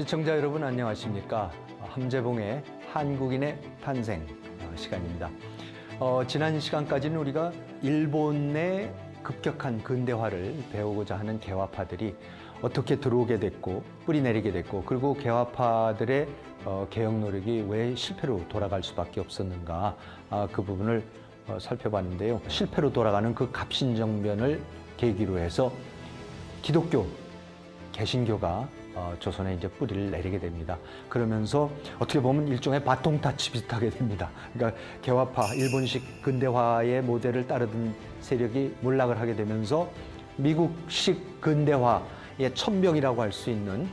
시청자 여러분 안녕하십니까? 함재봉의 한국인의 탄생 시간입니다. 지난 시간까지는 우리가 일본의 급격한 근대화를 배우고자 하는 개화파들이 어떻게 들어오게 됐고 뿌리 내리게 됐고, 그리고 개화파들의 개혁 노력이 왜 실패로 돌아갈 수밖에 없었는가, 그 부분을 살펴봤는데요. 실패로 돌아가는 그 갑신정변을 계기로 해서 기독교, 개신교가 조선에 이제 뿌리를 내리게 됩니다. 그러면서 어떻게 보면 일종의 바통타치 비슷하게 됩니다. 그러니까 개화파, 일본식 근대화의 모델을 따르던 세력이 몰락을 하게 되면서 미국식 근대화의 천병이라고 할 수 있는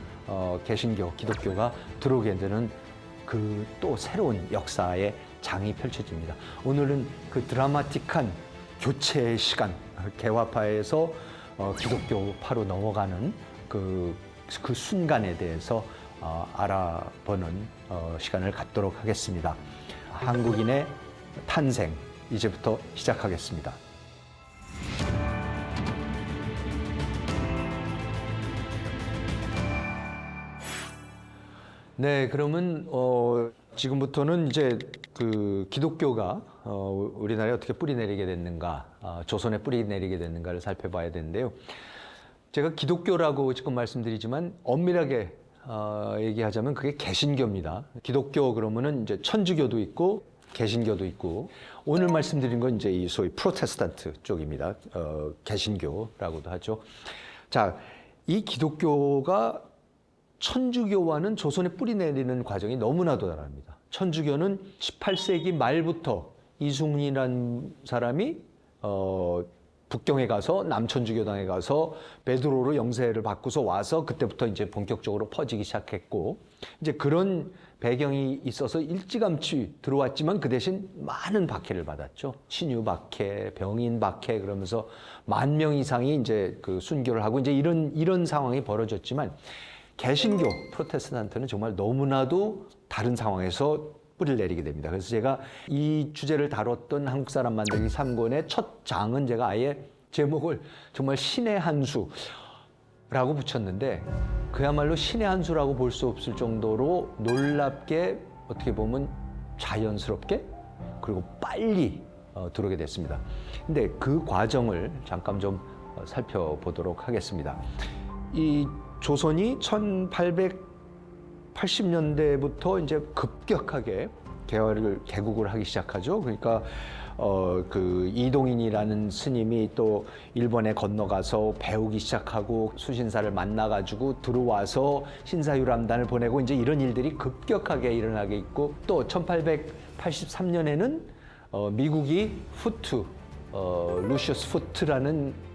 개신교, 기독교가 들어오게 되는 그 또 새로운 역사의 장이 펼쳐집니다. 오늘은 그 드라마틱한 교체의 시간, 개화파에서 기독교파로 넘어가는 그 순간에 대해서 알아보는 시간을 갖도록 하겠습니다. 한국인의 탄생, 이제부터 시작하겠습니다. 네, 그러면 지금부터는 이제 그 기독교가 우리나라에 어떻게 뿌리 내리게 됐는가, 조선에 뿌리 내리게 됐는가를 살펴봐야 되는데요. 제가 기독교라고 지금 말씀드리지만 엄밀하게 얘기하자면 그게 개신교입니다. 기독교 그러면은 이제 천주교도 있고 개신교도 있고, 오늘 말씀드린 건 이제 이 소위 프로테스탄트 쪽입니다. 개신교라고도 하죠. 자, 이 기독교가 천주교와는 조선에 뿌리 내리는 과정이 너무나도 다릅니다. 천주교는 18세기 말부터 이순신이라는 사람이 북경에 가서 남천주교당에 가서 베드로로 영세를 받고서 와서 그때부터 이제 본격적으로 퍼지기 시작했고, 이제 그런 배경이 있어서 일찌감치 들어왔지만 그 대신 많은 박해를 받았죠. 신유 박해, 병인 박해, 그러면서 10,000명 이상이 이제 그 순교를 하고 이제 이런 상황이 벌어졌지만, 개신교, 프로테스탄트는 정말 너무나도 다른 상황에서 뿌리를 내리게 됩니다. 그래서 제가 이 주제를 다뤘던 한국 사람 만들기 3권의 첫 장은 제가 아예 제목을 정말 신의 한 수라고 붙였는데, 그야말로 신의 한 수라고 볼 수 없을 정도로 놀랍게, 어떻게 보면 자연스럽게, 그리고 빨리 들어오게 됐습니다. 근데 그 과정을 잠깐 좀 살펴보도록 하겠습니다. 이 조선이 1880년대부터 이제 급격하게 개국을 하기 시작하죠. 그러니까 그 이동인이라는 스님이 또 일본에 건너가서 배우기 시작하고 수신사를 만나가지고 들어와서 신사유람단을 보내고 이제 이런 일들이 급격하게 일어나게 있고, 또 1883년에는 미국이 루시우스 후트라는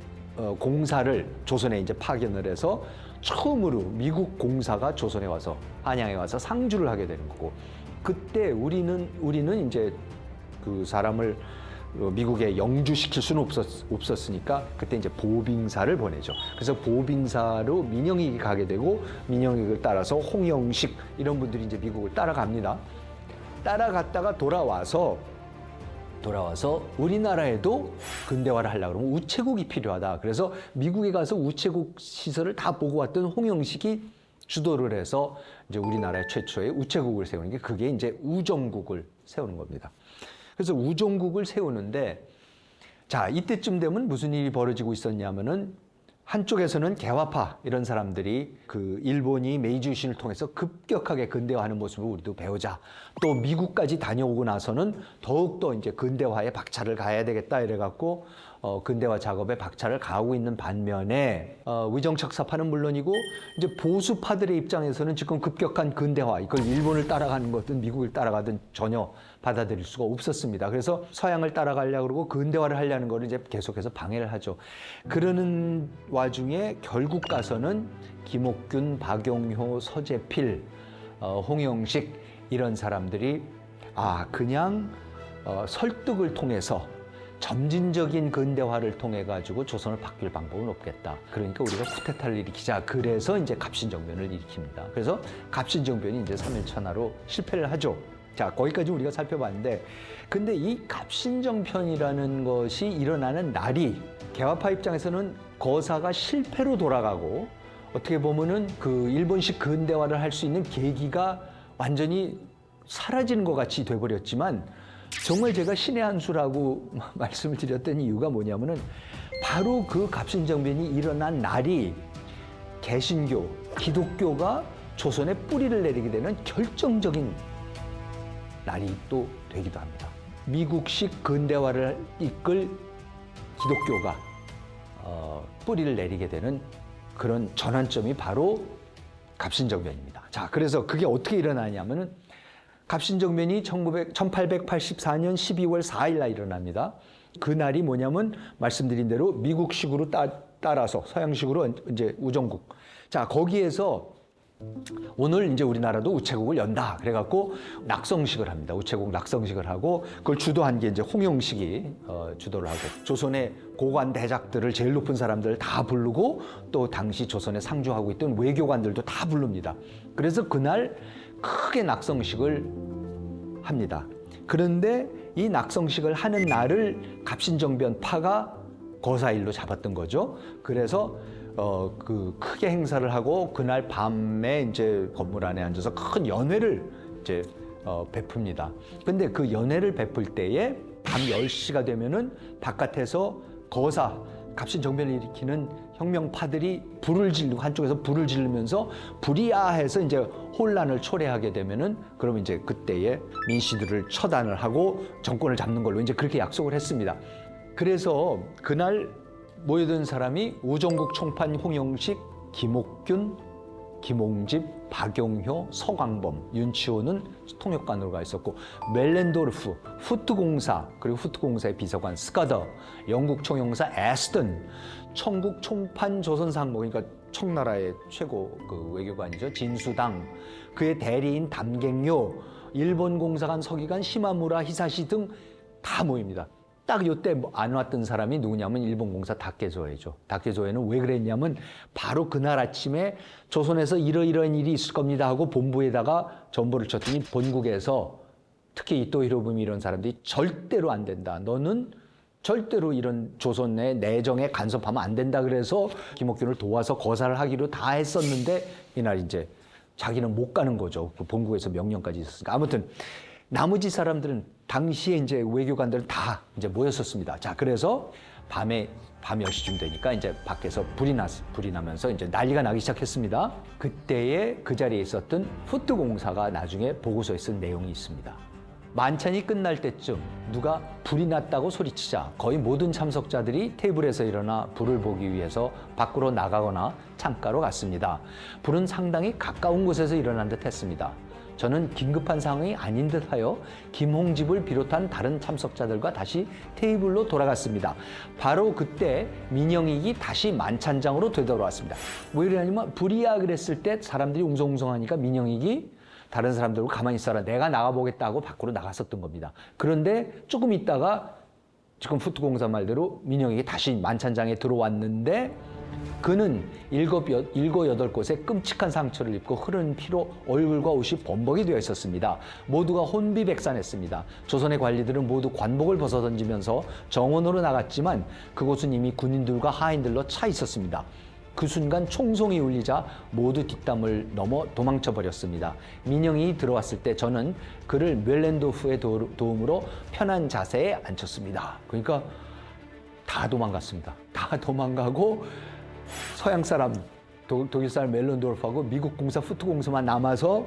공사를 조선에 이제 파견을 해서 처음으로 미국 공사가 조선에 와서, 한양에 와서 상주를 하게 되는 거고, 그때 우리는 이제 그 사람을 미국에 영주시킬 수는 없었으니까 그때 이제 보빙사를 보내죠. 그래서 보빙사로 민영익이 가게 되고, 민영익을 따라서 홍영식 이런 분들이 이제 미국을 따라갑니다. 따라갔다가 돌아와서 우리나라에도 근대화를 하려고 그러면 우체국이 필요하다. 그래서 미국에 가서 우체국 시설을 다 보고 왔던 홍영식이 주도를 해서 이제 우리나라의 최초의 우체국을 세우는 게, 그게 이제 우정국을 세우는 겁니다. 그래서 우정국을 세우는데, 자, 이때쯤 되면 무슨 일이 벌어지고 있었냐면은, 한쪽에서는 개화파 이런 사람들이 그 일본이 메이지 유신을 통해서 급격하게 근대화하는 모습을 우리도 배우자. 또 미국까지 다녀오고 나서는 더욱더 이제 근대화에 박차를 가야 되겠다 이래갖고 근대화 작업에 박차를 가하고 있는 반면에 위정착사파는 물론이고 이제 보수파들의 입장에서는 지금 급격한 근대화, 이걸 일본을 따라가는 거든 미국을 따라가든 전혀 받아들일 수가 없었습니다. 그래서 서양을 따라가려고 그러고 근대화를 하려는 거를 이제 계속해서 방해를 하죠. 그러는 와중에 결국 가서는 김옥균, 박용효, 서재필, 홍영식 이런 사람들이 그냥 설득을 통해서 점진적인 근대화를 통해 가지고 조선을 바뀔 방법은 없겠다. 그러니까 우리가 쿠데타를 일으키자. 그래서 이제 갑신정변을 일으킵니다. 그래서 갑신정변이 이제 3.1천하로 실패를 하죠. 자, 거기까지 우리가 살펴봤는데, 근데 이 갑신정변이라는 것이 일어나는 날이 개화파 입장에서는 거사가 실패로 돌아가고 어떻게 보면은 그 일본식 근대화를 할 수 있는 계기가 완전히 사라지는 것 같이 돼버렸지만 정말 제가 신의 한 수라고 말씀을 드렸던 이유가 뭐냐면은 바로 그 갑신정변이 일어난 날이 개신교, 기독교가 조선에 뿌리를 내리게 되는 결정적인 날이 또 되기도 합니다. 미국식 근대화를 이끌 기독교가 뿌리를 내리게 되는 그런 전환점이 바로 갑신정변입니다. 자, 그래서 그게 어떻게 일어나냐면은 갑신정변이 1884년 12월 4일 날 일어납니다. 그 날이 뭐냐면 말씀드린 대로 미국식으로 따라서 서양식으로 이제 우정국. 자, 거기에서 오늘 이제 우리나라도 우체국을 연다. 그래갖고 낙성식을 합니다. 우체국 낙성식을 하고 그걸 주도한 게 이제 홍영식이 주도를 하고 조선의 고관 대작들을 제일 높은 사람들을 다 부르고 또 당시 조선에 상주하고 있던 외교관들도 다 부릅니다. 그래서 그날 크게 낙성식을 합니다. 그런데 이 낙성식을 하는 날을 갑신정변파가 거사일로 잡았던 거죠. 그래서 그 크게 행사를 하고 그날 밤에 이제 건물 안에 앉아서 큰 연회를 이제 베풉니다. 근데 그 연회를 베풀 때에 밤 10시가 되면은 바깥에서 갑신정변을 일으키는 혁명파들이 불을 지르고 한쪽에서 불을 지르면서 불이야 해서 이제 혼란을 초래하게 되면은 그러면 이제 그때에 민씨들을 처단을 하고 정권을 잡는 걸로 이제 그렇게 약속을 했습니다. 그래서 그날 모여든 사람이 우정국 총판 홍영식, 김옥균, 김홍집, 박용효, 서광범, 윤치호는 통역관으로 가 있었고 멜렌도르프, 후트공사, 그리고 후트공사의 비서관 스카더, 영국 총영사 에스턴, 청국 총판 조선상무, 그러니까 청나라의 최고 그 외교관이죠. 진수당, 그의 대리인 담갱요, 일본 공사관 서기관 시마무라 히사시 등 다 모입니다. 딱 이때 안 왔던 사람이 누구냐면 일본 공사 다케조에죠. 다케조에는 왜 그랬냐면 바로 그날 아침에 조선에서 이러이러한 일이 있을 겁니다 하고 본부에다가 전보를 쳤더니 본국에서 특히 이토 히로부미 이런 사람들이 절대로 안 된다. 너는 절대로 이런 조선의 내정에 간섭하면 안 된다. 그래서 김옥균을 도와서 거사를 하기로 다 했었는데 이날 이제 자기는 못 가는 거죠. 그 본국에서 명령까지 있었으니까. 아무튼 나머지 사람들은 당시에 이제 외교관들은 다 이제 모였었습니다. 자, 그래서 밤 10시쯤 되니까 이제 밖에서 불이 나면서 이제 난리가 나기 시작했습니다. 그때에 그 자리에 있었던 후트공사가 나중에 보고서에 쓴 내용이 있습니다. 만찬이 끝날 때쯤 누가 불이 났다고 소리치자 거의 모든 참석자들이 테이블에서 일어나 불을 보기 위해서 밖으로 나가거나 창가로 갔습니다. 불은 상당히 가까운 곳에서 일어난 듯 했습니다. 저는 긴급한 상황이 아닌 듯하여 김홍집을 비롯한 다른 참석자들과 다시 테이블로 돌아갔습니다. 바로 그때 민영익이 다시 만찬장으로 되돌아왔습니다. 왜 그러냐면 불이야 그랬을 때 사람들이 웅성웅성하니까 민영익이 다른 사람들고 가만히 있어라, 내가 나가보겠다고 밖으로 나갔었던 겁니다. 그런데 조금 있다가 지금 후트공사 말대로 민영익이 다시 만찬장에 들어왔는데 그는 일곱 여덟 곳에 끔찍한 상처를 입고 흐르는 피로 얼굴과 옷이 범벅이 되어 있었습니다. 모두가 혼비백산했습니다. 조선의 관리들은 모두 관복을 벗어던지면서 정원으로 나갔지만 그곳은 이미 군인들과 하인들로 차 있었습니다. 그 순간 총송이 울리자 모두 뒷담을 넘어 도망쳐 버렸습니다. 민영이 들어왔을 때 저는 그를 멜렌도프의 도움으로 편한 자세에 앉혔습니다. 그러니까 다 도망갔습니다. 다 도망가고 서양 사람, 독일 사람 멜렌도르프하고 미국 공사 후트공사만 남아서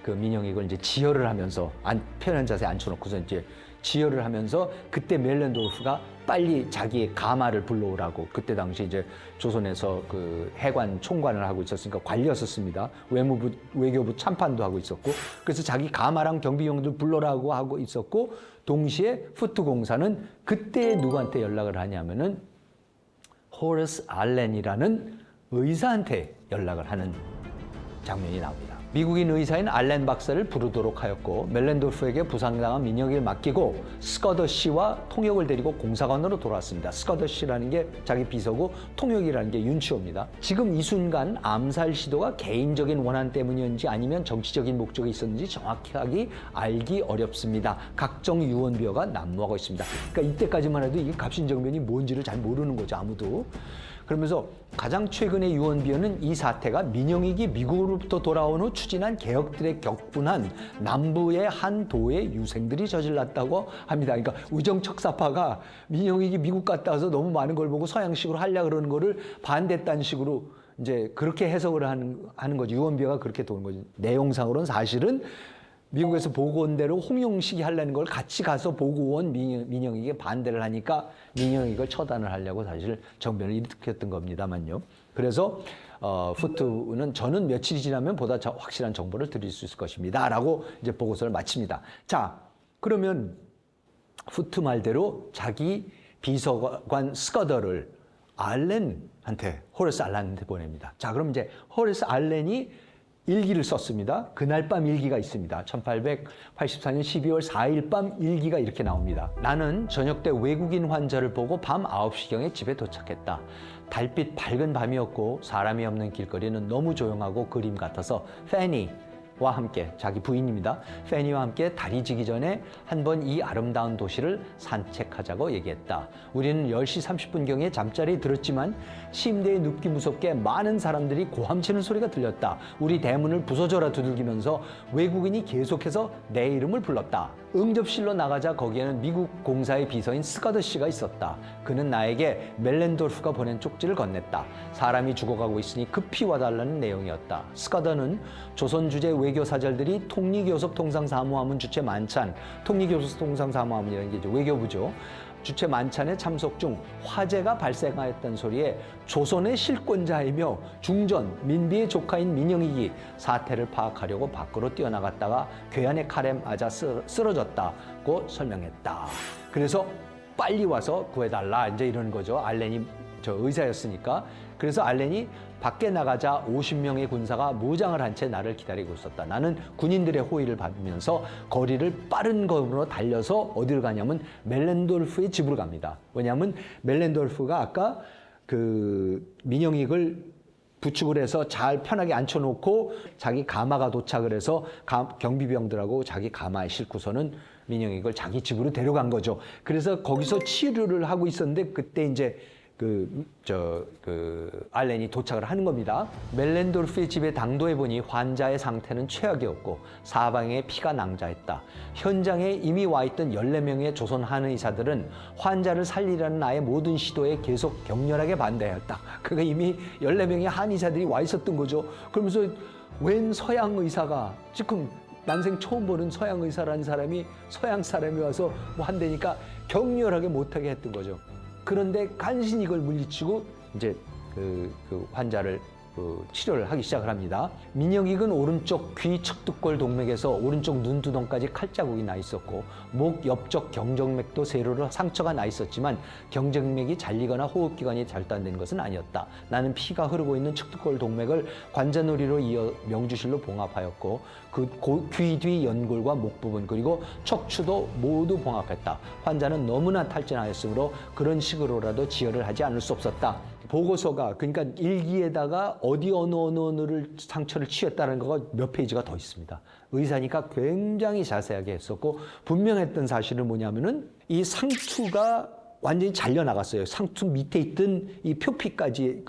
그 민영익을 이제 지혈을 하면서 편한 자세에 앉혀놓고서 이제 지혈을 하면서 그때 멜렌도르프가 빨리 자기의 가마를 불러오라고, 그때 당시 이제 조선에서 그 해관 총관을 하고 있었으니까 관리였었습니다. 외교부 참판도 하고 있었고, 그래서 자기 가마랑 경비용들 불러라고 하고 있었고, 동시에 후트공사는 그때 누구한테 연락을 하냐면은 호러스 알렌이라는 의사한테 연락을 하는 장면이 나옵니다. 미국인 의사인 알렌 박사를 부르도록 하였고 멜렌도르프에게 부상당한 민영익을 맡기고 스커더 씨와 통역을 데리고 공사관으로 돌아왔습니다. 스커더 씨라는 게 자기 비서고 통역이라는 게 윤치호입니다. 지금 이 순간 암살 시도가 개인적인 원한 때문이었는지 아니면 정치적인 목적이 있었는지 정확하게 알기 어렵습니다. 각종 유언비어가 난무하고 있습니다. 그러니까 이때까지만 해도 이 갑신정변이 뭔지를 잘 모르는 거죠, 아무도. 그러면서 가장 최근의 유언비어는 이 사태가 민영익이 미국으로부터 돌아온 후 추진한 개혁들에 격분한 남부의 한 도의 유생들이 저질렀다고 합니다. 그러니까 우정척사파가 민영익이 미국 갔다 와서 너무 많은 걸 보고 서양식으로 하려고 그러는 거를 반대딴 식으로 이제 그렇게 해석을 하는 거죠. 유언비어가 그렇게 도는 거죠. 내용상으로는 사실은 미국에서 보고 온 대로 홍용식이 하려는 걸 같이 가서 보고 온 민영익이 반대를 하니까 민영익을 처단을 하려고 사실 정변을 일으켰던 겁니다만요. 그래서 후트는 저는 며칠이 지나면 보다 확실한 정보를 드릴 수 있을 것입니다. 라고 이제 보고서를 마칩니다. 자, 그러면 후트 말대로 자기 비서관 스커더를 알렌한테, 호레스 알렌한테 보냅니다. 자, 그럼 이제 호레스 알렌이 일기를 썼습니다. 그날 밤 일기가 있습니다. 1884년 12월 4일 밤 일기가 이렇게 나옵니다. 나는 저녁 때 외국인 환자를 보고 밤 9시경에 집에 도착했다. 달빛 밝은 밤이었고 사람이 없는 길거리는 너무 조용하고 그림 같아서 페니와 함께, 자기 부인입니다. 페니와 함께 달이 지기 전에 한번 이 아름다운 도시를 산책하자고 얘기했다. 우리는 10시 30분경에 잠자리에 들었지만 침대에 눕기 무섭게 많은 사람들이 고함치는 소리가 들렸다. 우리 대문을 부서져라 두들기면서 외국인이 계속해서 내 이름을 불렀다. 응접실로 나가자 거기에는 미국 공사의 비서인 스카더 씨가 있었다. 그는 나에게 멜렌도르프가 보낸 쪽지를 건넸다. 사람이 죽어가고 있으니 급히 와달라는 내용이었다. 스카더는 조선 주재 외교 사절들이 통리교섭 통상사무하문 주최 만찬, 통리교섭 통상사무하문이라는 게 이제 외교부죠. 주최 만찬에 참석 중 화재가 발생하였던 소리에 조선의 실권자이며 중전 민비의 조카인 민영익이 사태를 파악하려고 밖으로 뛰어나갔다가 괴한의 칼에 맞아 쓰러졌다고 설명했다. 그래서 빨리 와서 구해달라 이제 이러는 거죠. 알렌이 저 의사였으니까. 그래서 알렌이 밖에 나가자 50명의 군사가 무장을 한 채 나를 기다리고 있었다. 나는 군인들의 호의를 받으면서 거리를 빠른 걸음으로 달려서 어디를 가냐면 멜렌도르프의 집으로 갑니다. 왜냐하면 멜렌도르프가 아까 그 민영익을 부축을 해서 잘 편하게 앉혀놓고 자기 가마가 도착을 해서 경비병들하고 자기 가마에 싣고서는 민영익을 자기 집으로 데려간 거죠. 그래서 거기서 치료를 하고 있었는데 그때 이제 알렌이 도착을 하는 겁니다. 멜렌도르프의 집에 당도해 보니 환자의 상태는 최악이었고 사방에 피가 낭자했다. 현장에 이미 와 있던 14명의 조선 한의사들은 환자를 살리라는 나의 모든 시도에 계속 격렬하게 반대하였다. 그러니까 이미 14명의 한의사들이 와 있었던 거죠. 그러면서 웬 서양 의사가 지금 난생 처음 보는 서양 의사라는 사람이 서양 사람이 와서 뭐 한다니까 격렬하게 못하게 했던 거죠. 그런데 간신히 이걸 물리치고 이제 그 환자를 치료를 하기 시작을 합니다. 민영익은 오른쪽 귀 척두골 동맥에서 오른쪽 눈두덩까지 칼자국이 나 있었고 목 옆쪽 경정맥도 세로로 상처가 나 있었지만 경정맥이 잘리거나 호흡기관이 절단된 것은 아니었다. 나는 피가 흐르고 있는 척두골 동맥을 관자놀이로 이어 명주실로 봉합하였고 그 귀 뒤 연골과 목 부분 그리고 척추도 모두 봉합했다. 환자는 너무나 탈진하였으므로 그런 식으로라도 지혈을 하지 않을 수 없었다. 보고서가 그러니까 일기에다가 어디 어느 상처를 치였다는 거가 몇 페이지가 더 있습니다. 의사니까 굉장히 자세하게 했었고 분명했던 사실은 뭐냐면은 이 상투가 완전히 잘려 나갔어요. 상투 밑에 있던 이 표피까지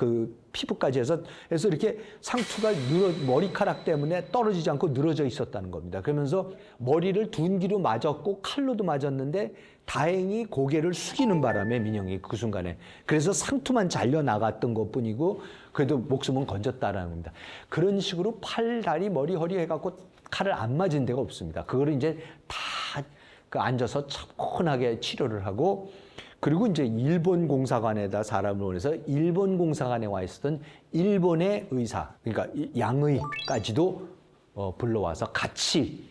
피부까지 해서 이렇게 상투가 머리카락 때문에 떨어지지 않고 늘어져 있었다는 겁니다. 그러면서 머리를 둔기로 맞았고 칼로도 맞았는데 다행히 고개를 숙이는 바람에 민영이 그 순간에 그래서 상투만 잘려 나갔던 것뿐이고 그래도 목숨은 건졌다라는 겁니다. 그런 식으로 팔, 다리, 머리, 허리 해갖고 칼을 안 맞은 데가 없습니다. 그거를 이제 다 앉아서 차분하게 치료를 하고 그리고 이제 일본 공사관에다 사람을 보내서 일본 공사관에 와 있었던 일본의 의사, 그러니까 양의까지도 불러와서 같이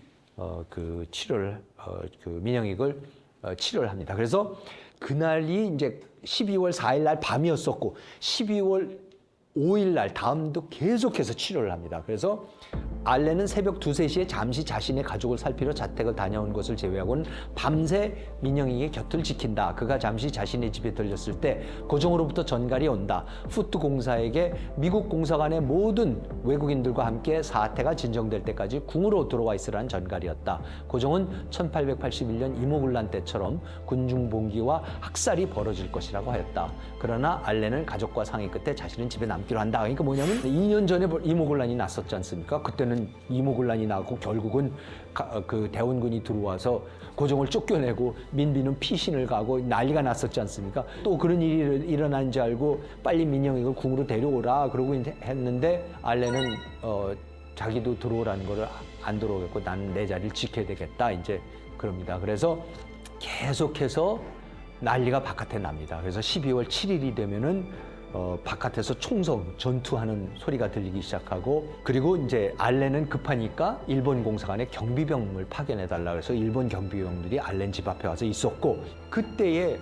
그 치료를 민영익을 치료를 합니다. 그래서 그날이 이제 12월 4일 날 밤이었었고 12월 5일 날 다음도 계속해서 치료를 합니다. 그래서 알렌은 새벽 2, 3시에 잠시 자신의 가족을 살피러 자택을 다녀온 것을 제외하고는 밤새 민영이의 곁을 지킨다. 그가 잠시 자신의 집에 들렸을 때 고종으로부터 전갈이 온다. 후트 공사에게 미국 공사관의 모든 외국인들과 함께 사태가 진정될 때까지 궁으로 들어와 있으라는 전갈이었다. 고종은 1881년 이모군란 때처럼 군중봉기와 학살이 벌어질 것이라고 하였다. 그러나 알렌은 가족과 상의 끝에 자신은 집에 남기로 한다. 그러니까 뭐냐면 2년 전에 이모군란이 났었지 않습니까? 그때는 이모군란이 나고 결국은 그 대원군이 들어와서 고종을 쫓겨내고 민비는 피신을 가고 난리가 났었지 않습니까? 또 그런 일이 일어난 줄 알고 빨리 민영이를 궁으로 데려오라 그러고 했는데 알렌은 자기도 들어오라는 거를 안 들어오겠고 나는 내 자리를 지켜야 되겠다 이제 그럽니다. 그래서 계속해서 난리가 바깥에 납니다. 그래서 12월 7일이 되면은 바깥에서 총성, 전투하는 소리가 들리기 시작하고 그리고 이제 알렌은 급하니까 일본 공사관에 경비병을 파견해달라 그래서 일본 경비병들이 알렌 집 앞에 와서 있었고 그때에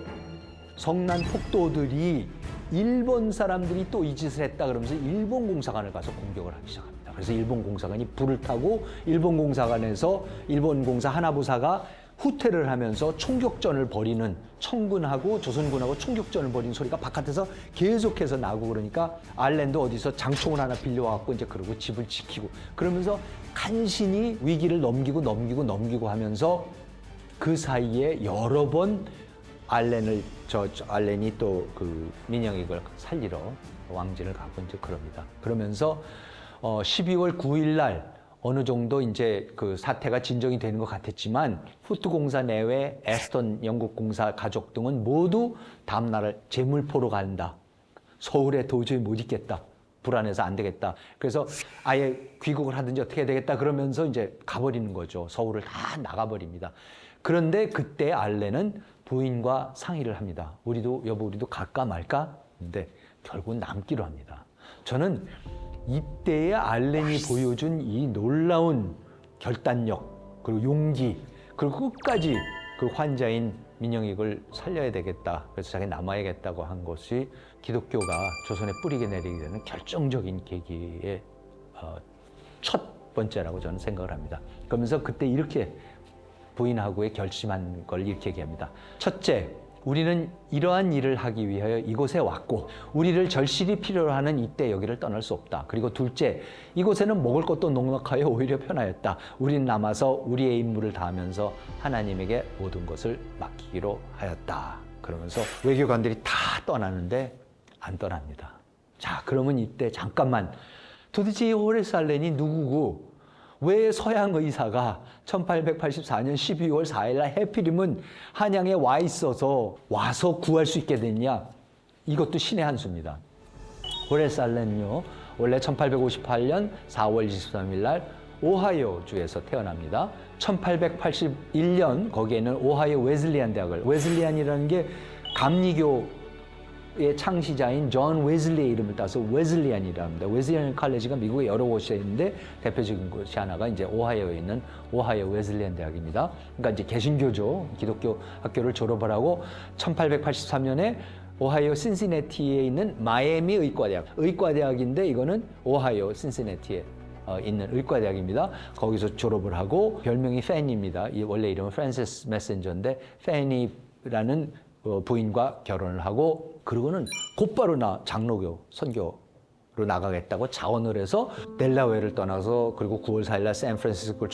성난 폭도들이 일본 사람들이 또 이 짓을 했다 그러면서 일본 공사관을 가서 공격을 하기 시작합니다. 그래서 일본 공사관이 불을 타고 일본 공사관에서 일본 공사 하나부사가 후퇴를 하면서 총격전을 벌이는 청군하고 조선군하고 총격전을 벌이는 소리가 바깥에서 계속해서 나고 그러니까 알렌도 어디서 장총을 하나 빌려와갖고 이제 그러고 집을 지키고 그러면서 간신히 위기를 넘기고 하면서 그 사이에 여러 번 알렌이 또 그 민영익을 살리러 왕진을 가고 이제 그럽니다. 그러면서 12월 9일 날 어느 정도 이제 그 사태가 진정이 되는 것 같았지만 후트 공사 내외 에스턴 영국 공사 가족 등은 모두 다음 날 제물포로 간다. 서울에 도저히 못 있겠다. 불안해서 안 되겠다. 그래서 아예 귀국을 하든지 어떻게 해야 되겠다. 그러면서 이제 가버리는 거죠. 서울을 다 나가버립니다. 그런데 그때 알렌은 부인과 상의를 합니다. 여보 우리도 갈까 말까? 근데 결국 남기로 합니다. 저는 이때의 알렌이 보여준 이 놀라운 결단력 그리고 용기 그리고 끝까지 그 환자인 민영익을 살려야 되겠다. 그래서 자기 남아야겠다고 한 것이 기독교가 조선에 뿌리게 내리게 되는 결정적인 계기의 첫 번째라고 저는 생각을 합니다. 그러면서 그때 이렇게 부인하고의 결심한 걸 이렇게 얘기합니다. 첫째, 우리는 이러한 일을 하기 위하여 이곳에 왔고 우리를 절실히 필요로 하는 이때 여기를 떠날 수 없다. 그리고 둘째, 이곳에는 먹을 것도 넉넉하여 오히려 편하였다. 우리는 남아서 우리의 임무를 다하면서 하나님에게 모든 것을 맡기기로 하였다. 그러면서 외교관들이 다 떠나는데 안 떠납니다. 자, 그러면 이때 잠깐만 도대체 이 호레스 알렌이 누구고 왜 서양 의사가 1884년 12월 4일 날 해필이면 한양에 와 있어서 와서 구할 수 있게 됐냐? 이것도 신의 한 수입니다. 호레스 알렌요. 원래 1858년 4월 23일 날 오하이오주에서 태어납니다. 1881년 거기에는 오하이오 웨슬리안 대학을 웨슬리안이라는 게 감리교 의 창시자인 존 웨슬리의 이름을 따서 웨슬리안이라고 합니다. 웨슬리안 칼레지가 미국에 여러 곳에 있는데 대표적인 곳이 하나가 이제 오하이오에 있는 오하이오 웨슬리안 대학입니다. 그러니까 이제 개신교죠. 기독교 학교를 졸업을 하고 1883년에 오하이오 신시내티에 있는 마이애미 의과대학인데 이거는 오하이오 신시내티에 있는 의과대학입니다. 거기서 졸업을 하고 별명이 팬입니다. 원래 이름은 프랜시스 메신저인데 팬이라는 부인과 결혼을 하고 그러고는 곧바로 장로교 선교로 나가겠다고 자원을 해서 델라웨어를 떠나서 그리고 9월 4일 날 샌프란시스코를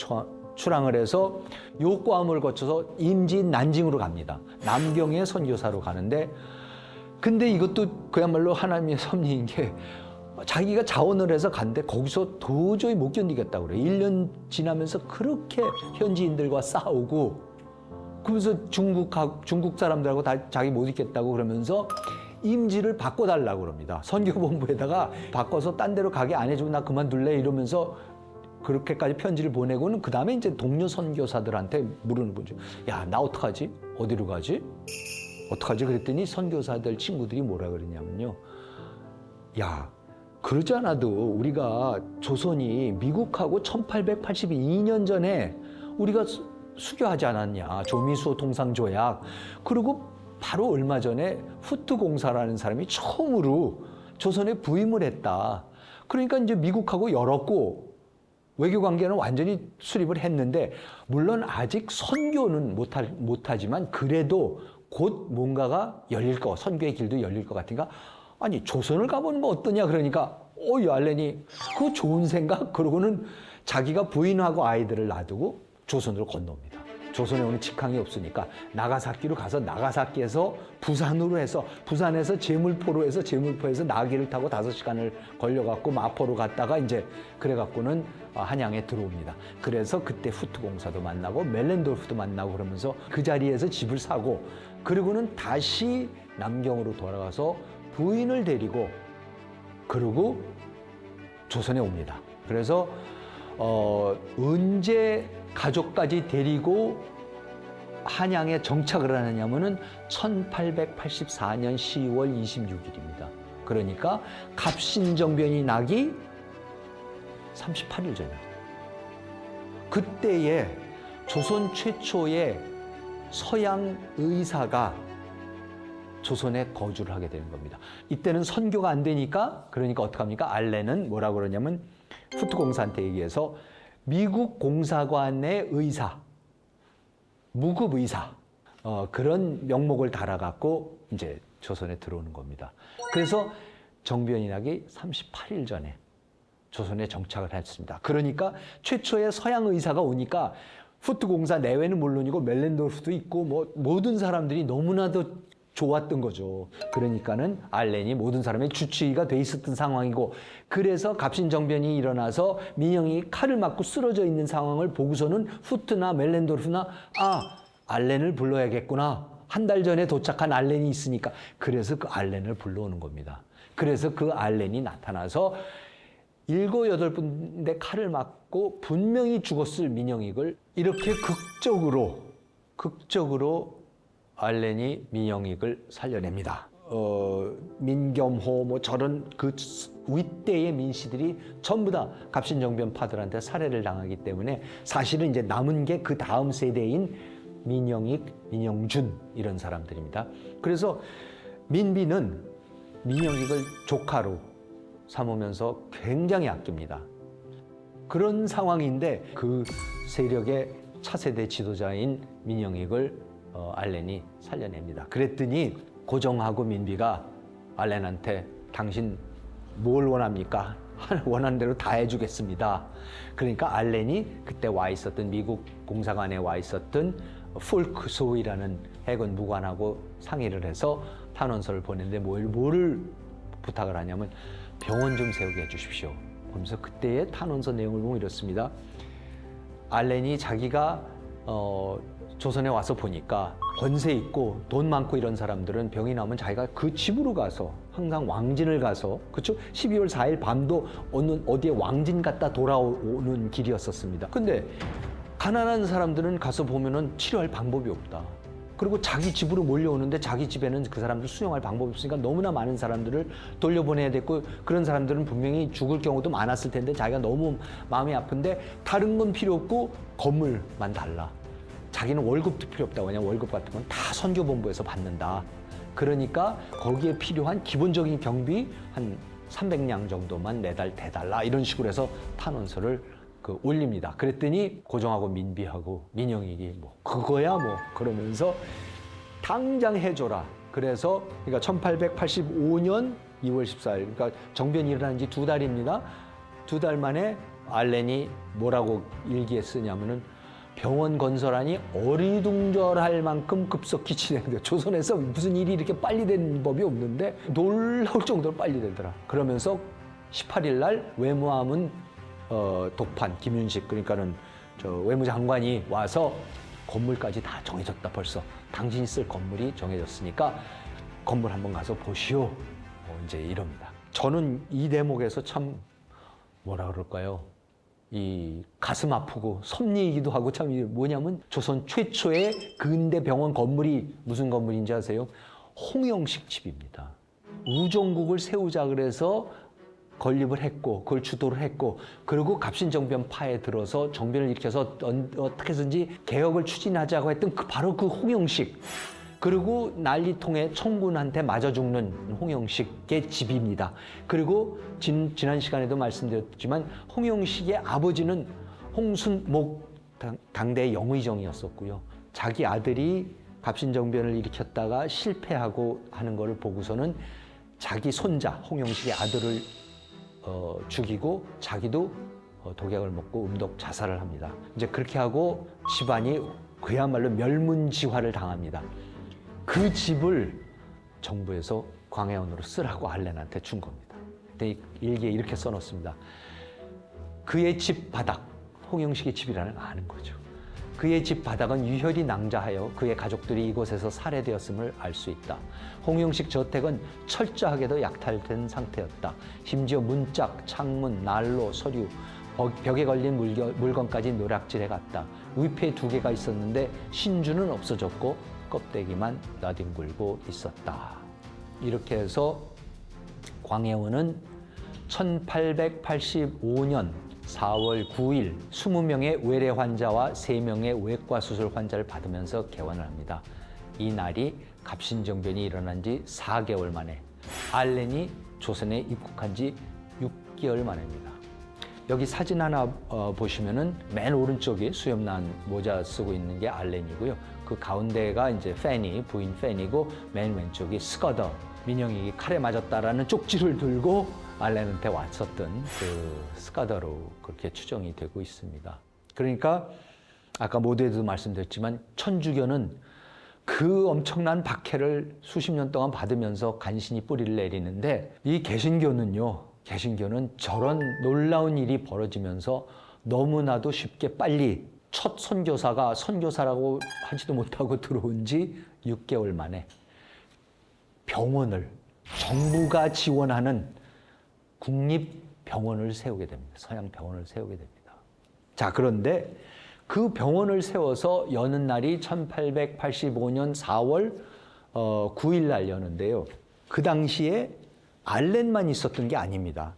출항을 해서 요구암을 거쳐서 임진 난징으로 갑니다. 남경의 선교사로 가는데 근데 이것도 그야말로 하나님의 섭리인 게 자기가 자원을 해서 간데 거기서 도저히 못 견디겠다고 그래요. 1년 지나면서 그렇게 현지인들과 싸우고 그러면서 중국 사람들하고 다 자기 못 있겠다고 그러면서 임지를 바꿔달라고 그럽니다. 선교본부에다가 바꿔서 딴 데로 가게 안 해주고 나 그만둘래 이러면서 그렇게까지 편지를 보내고는 그 다음에 이제 동료 선교사들한테 물어는 거죠. 야, 나 어떡하지? 어디로 가지? 어떡하지? 그랬더니 선교사들 친구들이 뭐라 그러냐면요. 야, 그러지 않아도 우리가 조선이 미국하고 1882년 전에 우리가 수교하지 않았냐. 조미수호 통상조약. 그리고 바로 얼마 전에 후트 공사라는 사람이 처음으로 조선에 부임을 했다. 그러니까 이제 미국하고 열었고 외교 관계는 완전히 수립을 했는데 물론 아직 선교는 못하지만 그래도 곧 뭔가가 열릴 거, 선교의 길도 열릴 것 같으니까 아니 조선을 가보는 거 어떠냐 그러니까 이 알렌이 그 좋은 생각 그러고는 자기가 부인하고 아이들을 놔두고 조선으로 건너옵니다. 조선에 오는 직항이 없으니까 나가사키로 가서 나가사키에서 부산으로 해서 부산에서 제물포로 해서 제물포에서 나귀를 타고 5시간을 걸려갖고 마포로 갔다가 이제 그래갖고는 한양에 들어옵니다. 그래서 그때 후트공사도 만나고 멜렌도르프도 만나고 그러면서 그 자리에서 집을 사고 그리고는 다시 남경으로 돌아가서 부인을 데리고 그러고 조선에 옵니다. 그래서 언제 가족까지 데리고 한양에 정착을 하느냐면은 1884년 10월 26일입니다. 그러니까 갑신정변이 나기 38일 전입니다. 그때에 조선 최초의 서양 의사가 조선에 거주를 하게 되는 겁니다. 이때는 선교가 안 되니까 그러니까 어떡합니까? 알렌은 뭐라고 그러냐면 후트공사한테 얘기해서 미국 공사관의 의사, 무급 의사 그런 명목을 달아갖고 이제 조선에 들어오는 겁니다. 그래서 정변이 나기 38일 전에 조선에 정착을 했습니다. 그러니까 최초의 서양 의사가 오니까 후트공사 내외는 물론이고 멜렌도르프도 있고 뭐 모든 사람들이 너무나도 좋았던 거죠. 그러니까는 알렌이 모든 사람의 주치의가 돼 있었던 상황이고 그래서 갑신정변이 일어나서 민영이 칼을 맞고 쓰러져 있는 상황을 보고서는 후트나 멜렌도르프나 알렌을 불러야겠구나. 한 달 전에 도착한 알렌이 있으니까 그래서 그 알렌을 불러오는 겁니다. 그래서 그 알렌이 나타나서 7, 8군데 칼을 맞고 분명히 죽었을 민영익을 이렇게 극적으로 알렌이 민영익을 살려냅니다. 민겸호 뭐 저런 그 윗대의 민씨들이 전부 다 갑신정변파들한테 살해를 당하기 때문에 사실은 이제 남은 게 그 다음 세대인 민영익, 민영준 이런 사람들입니다. 그래서 민비는 민영익을 조카로 삼으면서 굉장히 아낍니다. 그런 상황인데 그 세력의 차세대 지도자인 민영익을 알렌이 살려냅니다. 그랬더니 고종하고 민비가 알렌한테 당신 뭘 원합니까? 원하는 대로 다 해주겠습니다. 그러니까 알렌이 그때 와 있었던 미국 공사관에 와 있었던 폴크소이라는 해군 무관하고 상의를 해서 탄원서를 보냈는데 뭐를 부탁을 하냐면 병원 좀 세우게 해주십시오. 그러면서 그때의 탄원서 내용을 보면 이렇습니다. 알렌이 자기가 조선에 와서 보니까 권세 있고 돈 많고 이런 사람들은 병이 나면 자기가 그 집으로 가서 항상 왕진을 가서 그렇죠? 12월 4일 밤도 어디에 왕진 갔다 돌아오는 길이었었습니다. 근데 가난한 사람들은 가서 보면은 치료할 방법이 없다. 그리고 자기 집으로 몰려오는데 자기 집에는 그 사람들 수용할 방법이 없으니까 너무나 많은 사람들을 돌려보내야 됐고 그런 사람들은 분명히 죽을 경우도 많았을 텐데 자기가 너무 마음이 아픈데 다른 건 필요 없고 건물만 달라. 자기는 월급도 필요 없다고. 그냥 월급 같은 건 다 선교본부에서 받는다. 그러니까 거기에 필요한 기본적인 경비 한 300량 정도만 매달 대달라. 이런 식으로 해서 탄원서를 올립니다. 그랬더니 고종하고 민비하고 민영익이 뭐 그거야 뭐 그러면서 당장 해줘라. 그래서 그러니까 1885년 2월 14일 그러니까 정변이 일어난 지 2달입니다. 2달 만에 알렌이 뭐라고 일기에 쓰냐면은 병원 건설안이 어리둥절할 만큼 급속히 진행돼요. 조선에서 무슨 일이 이렇게 빨리 된 법이 없는데 놀라울 정도로 빨리 되더라. 그러면서 18일 날 외무함은 독판 김윤식 그러니까는 저 외무장관이 와서 건물까지 다 정해졌다. 벌써 당신이 쓸 건물이 정해졌으니까 건물 한번 가서 보시오. 이제 이럽니다. 저는 이 대목에서 참 뭐라 그럴까요? 이 가슴 아프고 섭리이기도 하고 참 뭐냐면 조선 최초의 근대 병원 건물이 무슨 건물인지 아세요? 홍영식 집입니다. 우종국을 세우자 그래서 건립을 했고 그걸 주도를 했고 그리고 갑신정변파에 들어서 정변을 일으켜서 어떻게 해서든지 개혁을 추진하자고 했던 바로 그 홍영식 그리고 난리통에 청군한테 맞아 죽는 홍영식의 집입니다. 그리고 지난 시간에도 말씀드렸지만 홍영식의 아버지는 홍순목 당대의 영의정이었었고요. 자기 아들이 갑신정변을 일으켰다가 실패하고 하는 것을 보고서는 자기 손자 홍영식의 아들을 죽이고 자기도 독약을 먹고 음독 자살을 합니다. 이제 그렇게 하고 집안이 그야말로 멸문지화를 당합니다. 그 집을 정부에서 광해원으로 쓰라고 알렌한테 준 겁니다. 근데 일기에 이렇게 써놓습니다. 그의 집 바닥, 홍영식의 집이라는 걸 아는 거죠. 그의 집 바닥은 유혈이 낭자하여 그의 가족들이 이곳에서 살해되었음을 알 수 있다. 홍영식 저택은 철저하게도 약탈된 상태였다. 심지어 문짝, 창문, 난로, 서류, 벽에 걸린 물건까지 노략질해 갔다. 위패 2개가 있었는데 신주는 없어졌고 껍데기만 나뒹굴고 있었다. 이렇게 해서 광해원은 1885년 4월 9일 20명의 외래 환자와 3명의 외과 수술 환자를 받으면서 개원을 합니다. 이 날이 갑신정변이 일어난 지 4개월 만에, 알렌이 조선에 입국한 지 6개월 만입니다. 여기 사진 하나 보시면은 맨 오른쪽에 수염난 모자 쓰고 있는 게 알렌이고요. 그 가운데가 이제 페니, 부인 페니고, 맨 왼쪽이 스커더, 민영이 칼에 맞았다라는 쪽지를 들고 알렌한테 왔었던 그 스커더로 그렇게 추정이 되고 있습니다. 그러니까 아까 모두에도 말씀드렸지만 천주교는 그 엄청난 박해를 수십 년 동안 받으면서 간신히 뿌리를 내리는데, 이 개신교는 저런 놀라운 일이 벌어지면서 너무나도 쉽게 빨리 첫 선교사가 선교사라고 하지도 못하고 들어온 지 6개월 만에 병원을, 정부가 지원하는 국립병원을 세우게 됩니다. 서양병원을 세우게 됩니다. 자, 그런데 그 병원을 세워서 여는 날이 1885년 4월 9일 날 여는데요. 그 당시에 알렌만 있었던 게 아닙니다.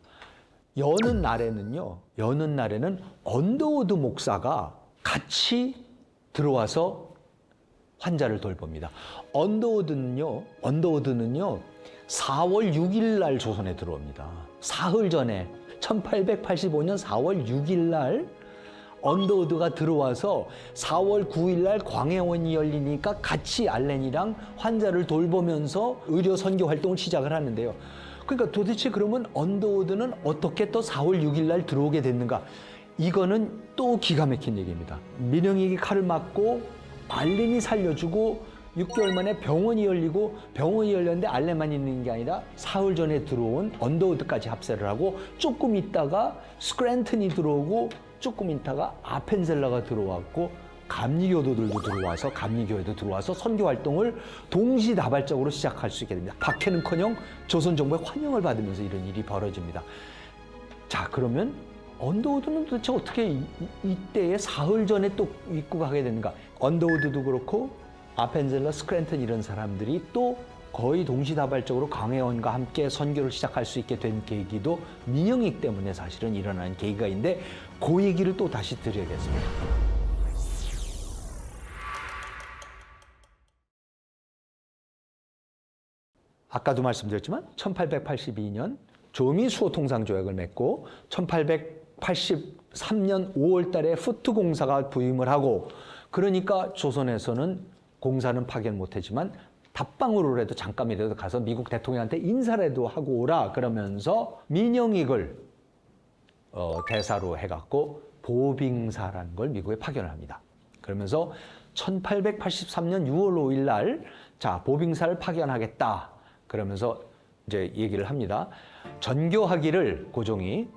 여는 날에는 언더우드 목사가 같이 들어와서 환자를 돌봅니다. 언더우드는요 4월 6일 날 조선에 들어옵니다. 사흘 전에 1885년 4월 6일 날 언더우드가 들어와서 4월 9일 날 광해원이 열리니까 같이 알렌이랑 환자를 돌보면서 의료 선교 활동을 시작을 하는데요. 그러니까 도대체 그러면 언더우드는 어떻게 또 4월 6일 날 들어오게 됐는가? 이거는 또 기가 막힌 얘기입니다. 민영에게 칼을 맞고 알렌이 살려주고 6개월 만에 병원이 열렸는데 알렌만 있는 게 아니라 사흘 전에 들어온 언더우드까지 합세를 하고, 조금 있다가 스크랜턴이 들어오고, 조금 있다가 아펜셀러가 들어왔고, 감리교도들도 들어와서 감리교회도 들어와서 선교 활동을 동시다발적으로 시작할 수 있게 됩니다. 박해는커녕 조선 정부의 환영을 받으면서 이런 일이 벌어집니다. 자, 그러면 언더우드는 도대체 어떻게 이때에 사흘 전에 또 입국하게 되는가? 언더우드도 그렇고 아펜셀러, 스크랜턴 이런 사람들이 또 거의 동시다발적으로 광해원과 함께 선교를 시작할 수 있게 된 계기도 민영익 때문에 사실은 일어나는 계기가 있는데, 그 얘기를 또 다시 드려야겠습니다. 아까도 말씀드렸지만 1882년 조미 수호통상조약을 맺고 1883년 5월 달에 후트 공사가 부임을 하고, 그러니까 조선에서는 공사는 파견 못했지만 답방으로라도 잠깐이라도 가서 미국 대통령한테 인사라도 하고 오라 그러면서 민영익을 대사로 해갖고 보빙사라는 걸 미국에 파견을 합니다. 그러면서 1883년 6월 5일 날 자, 보빙사를 파견하겠다 그러면서 이제 얘기를 합니다. 전교하기를 고종이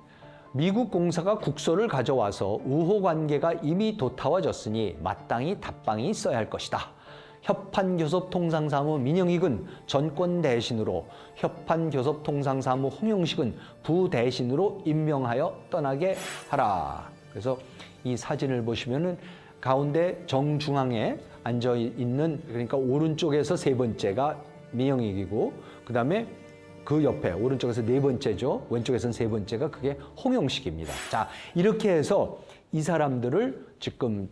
미국 공사가 국서를 가져와서 우호 관계가 이미 도타워졌으니 마땅히 답방이 있어야 할 것이다. 협판교섭통상사무 민영익은 전권 대신으로, 협판교섭통상사무 홍영식은 부대신으로 임명하여 떠나게 하라. 그래서 이 사진을 보시면은 가운데 정중앙에 앉아 있는, 그러니까 오른쪽에서 세 번째가 민영익이고, 그 다음에 그 옆에 오른쪽에서 네 번째죠. 왼쪽에서는 세 번째가 그게 홍영식입니다. 자, 이렇게 해서 이 사람들을 지금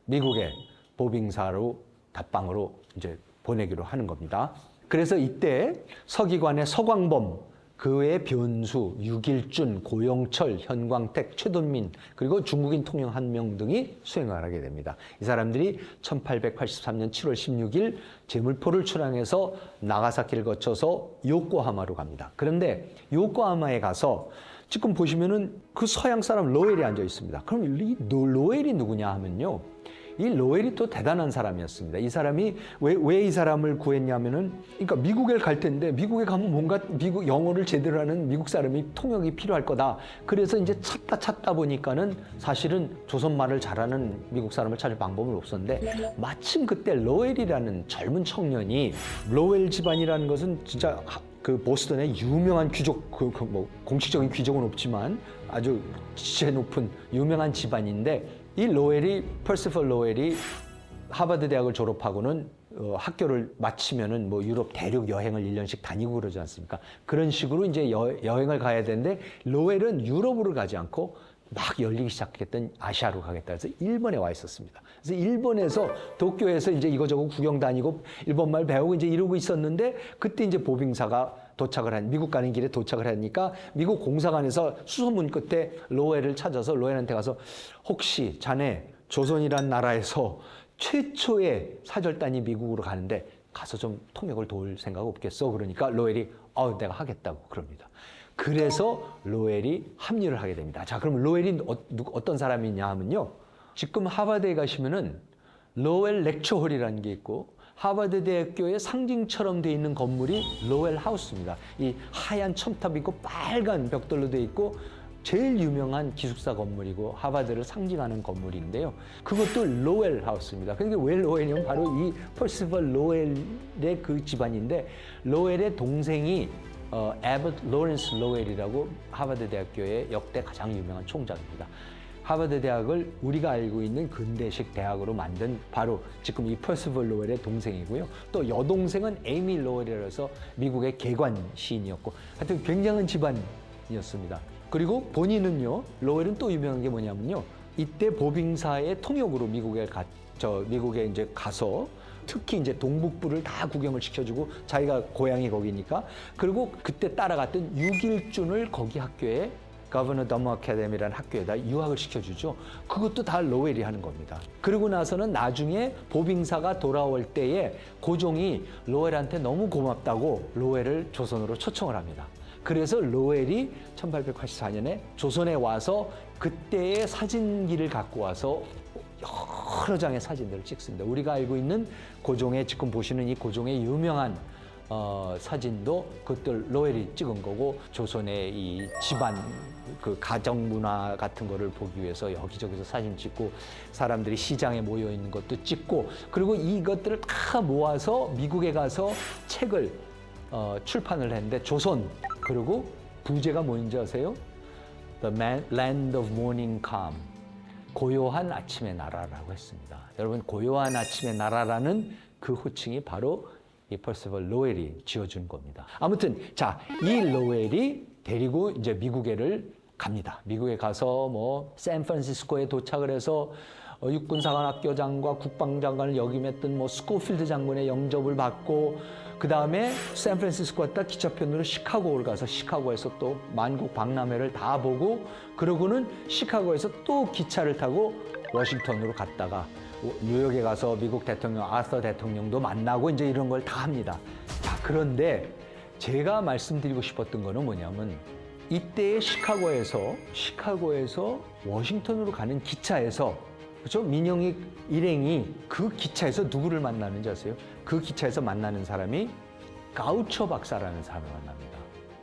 미국의 보빙사로 답방으로 이제 보내기로 하는 겁니다. 그래서 이때 서기관의 서광범, 그 외에 변수, 유길준, 고영철, 현광택, 최돈민, 그리고 중국인 통영 1명 등이 수행을 하게 됩니다. 이 사람들이 1883년 7월 16일 제물포를 출항해서 나가사키를 거쳐서 요코하마로 갑니다. 그런데 요코하마에 가서 지금 보시면은 그 서양 사람 로웰이 앉아 있습니다. 그럼 이 로웰이 누구냐 하면요. 이 로웰이 또 대단한 사람이었습니다. 이 사람이 왜 이 사람을 구했냐면은, 그러니까 미국에 갈 텐데 미국에 가면 뭔가 미국 영어를 제대로 하는 미국 사람이 통역이 필요할 거다. 그래서 이제 찾다 보니까는 사실은 조선말을 잘하는 미국 사람을 찾을 방법은 없었는데, 마침 그때 로웰이라는 젊은 청년이, 로웰 집안이라는 것은 진짜 그 보스턴의 유명한 귀족, 뭐 공식적인 귀족은 없지만 아주 지체 높은 유명한 집안인데, 이 로웰이, 퍼시펄 로웰이 하버드 대학을 졸업하고는 학교를 마치면은 뭐 유럽 대륙 여행을 1년씩 다니고 그러지 않습니까? 그런 식으로 이제 여행을 가야 되는데, 로웰은 유럽으로 가지 않고 막 열리기 시작했던 아시아로 가겠다 해서 일본에 와 있었습니다. 그래서 일본에서 도쿄에서 이제 이거저거 구경 다니고 일본말 배우고 이제 이러고 있었는데, 그때 이제 보빙사가 미국 가는 길에 도착을 하니까 미국 공사관에서 수소문 끝에 로웰을 찾아서 로웰한테 가서, 혹시 자네 조선이란 나라에서 최초의 사절단이 미국으로 가는데 가서 좀 통역을 도울 생각 없겠어? 그러니까 로웰이 내가 하겠다고 그럽니다. 그래서 로웰이 합류를 하게 됩니다. 자, 그럼 로웰이 어떤 사람이냐 하면요. 지금 하버드에 가시면은 로웰 렉처홀이라는 게 있고, 하버드 대학교의 상징처럼 되어 있는 건물이 로웰 하우스입니다. 이 하얀 첨탑이 있고 빨간 벽돌로 되어 있고 제일 유명한 기숙사 건물이고 하버드를 상징하는 건물인데요. 그것도 로웰 하우스입니다. 그러니까 왜 로웰이냐면 바로 이 퍼시펄 로웰의 그 집안인데, 로웰의 동생이 에버트 로렌스 로웰이라고 하버드 대학교의 역대 가장 유명한 총장입니다. 하버드 대학을 우리가 알고 있는 근대식 대학으로 만든 바로 지금 이 퍼시펄 로웰의 동생이고요. 또 여동생은 에이미 로웰이라고 해서 미국의 개관 시인이었고, 하여튼 굉장한 집안이었습니다. 그리고 본인은요, 로웰은 또 유명한 게 뭐냐면요. 이때 보빙사의 통역으로 미국에 이제 가서 특히 이제 동북부를 다 구경을 시켜주고, 자기가 고향이 거기니까, 그리고 그때 따라갔던 유길준을 거기 학교에 거버너 더머 아카데미라는 학교에다 유학을 시켜주죠. 그것도 다 로웰이 하는 겁니다. 그러고 나서는 나중에 보빙사가 돌아올 때에 고종이 로웰한테 너무 고맙다고 로웰을 조선으로 초청을 합니다. 그래서 로웰이 1884년에 조선에 와서 그때의 사진기를 갖고 와서 여러 장의 사진들을 찍습니다. 우리가 알고 있는 고종의, 지금 보시는 이 고종의 유명한 사진도 그것들 로웰이 찍은 거고, 조선의 이 집안 그 가정 문화 같은 거를 보기 위해서 여기저기서 사진 찍고, 사람들이 시장에 모여 있는 것도 찍고, 그리고 이것들을 다 모아서 미국에 가서 책을 출판을 했는데, 조선, 그리고 부제가 뭔지 아세요? The Land of Morning Calm, 고요한 아침의 나라라고 했습니다. 여러분, 고요한 아침의 나라라는 그 호칭이 바로 이 퍼시펄 로웰이 지어준 겁니다. 아무튼 자, 이 로웰이 데리고 이제 미국에를 갑니다. 미국에 가서 뭐 샌프란시스코에 도착을 해서 육군사관학교장과 국방장관을 역임했던 뭐 스코필드 장군의 영접을 받고, 그 다음에 샌프란시스코 갔다 기차편으로 시카고를 가서 시카고에서 또 만국 박람회를 다 보고, 그러고는 시카고에서 또 기차를 타고 워싱턴으로 갔다가 뉴욕에 가서 미국 대통령 아서 대통령도 만나고 이제 이런 걸 다 합니다. 자, 그런데 제가 말씀드리고 싶었던 거는 뭐냐면, 이때의 시카고에서 워싱턴으로 가는 기차에서, 그렇죠? 민영익 일행이 그 기차에서 누구를 만나는지 아세요? 그 기차에서 만나는 사람이 가우처 박사라는 사람을 만납니다.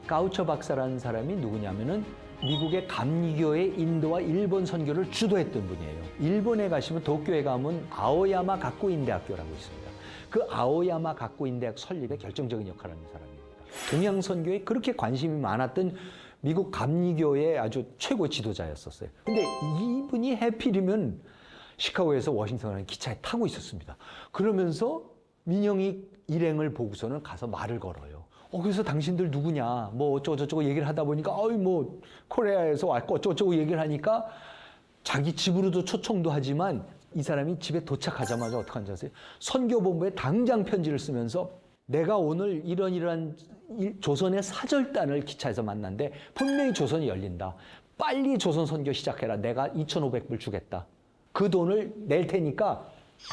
가우처 박사라는 사람이 누구냐면은 미국의 감리교의 인도와 일본 선교를 주도했던 분이에요. 일본에 가시면 도쿄에 가면 아오야마 가쿠인 대학교라고 있습니다. 그 아오야마 가쿠인 대학 설립에 결정적인 역할을 하는 사람입니다. 동양 선교에 그렇게 관심이 많았던 미국 감리교의 아주 최고 지도자였었어요. 근데 이분이 해필이면 시카고에서 워싱턴 가는 기차에 타고 있었습니다. 그러면서 민영익 일행을 보고서는 가서 말을 걸어요. 그래서 당신들 누구냐, 뭐 어쩌고저쩌고 얘기를 하다 보니까, 뭐 코리아에서 왔고 어쩌고저쩌고 얘기를 하니까 자기 집으로도 초청도 하지만 이 사람이 집에 도착하자마자 어떡한지 아세요? 선교본부에 당장 편지를 쓰면서 내가 오늘 이러한 조선의 사절단을 기차에서 만났는데 분명히 조선이 열린다. 빨리 조선 선교 시작해라. 내가 2,500불 주겠다. 그 돈을 낼 테니까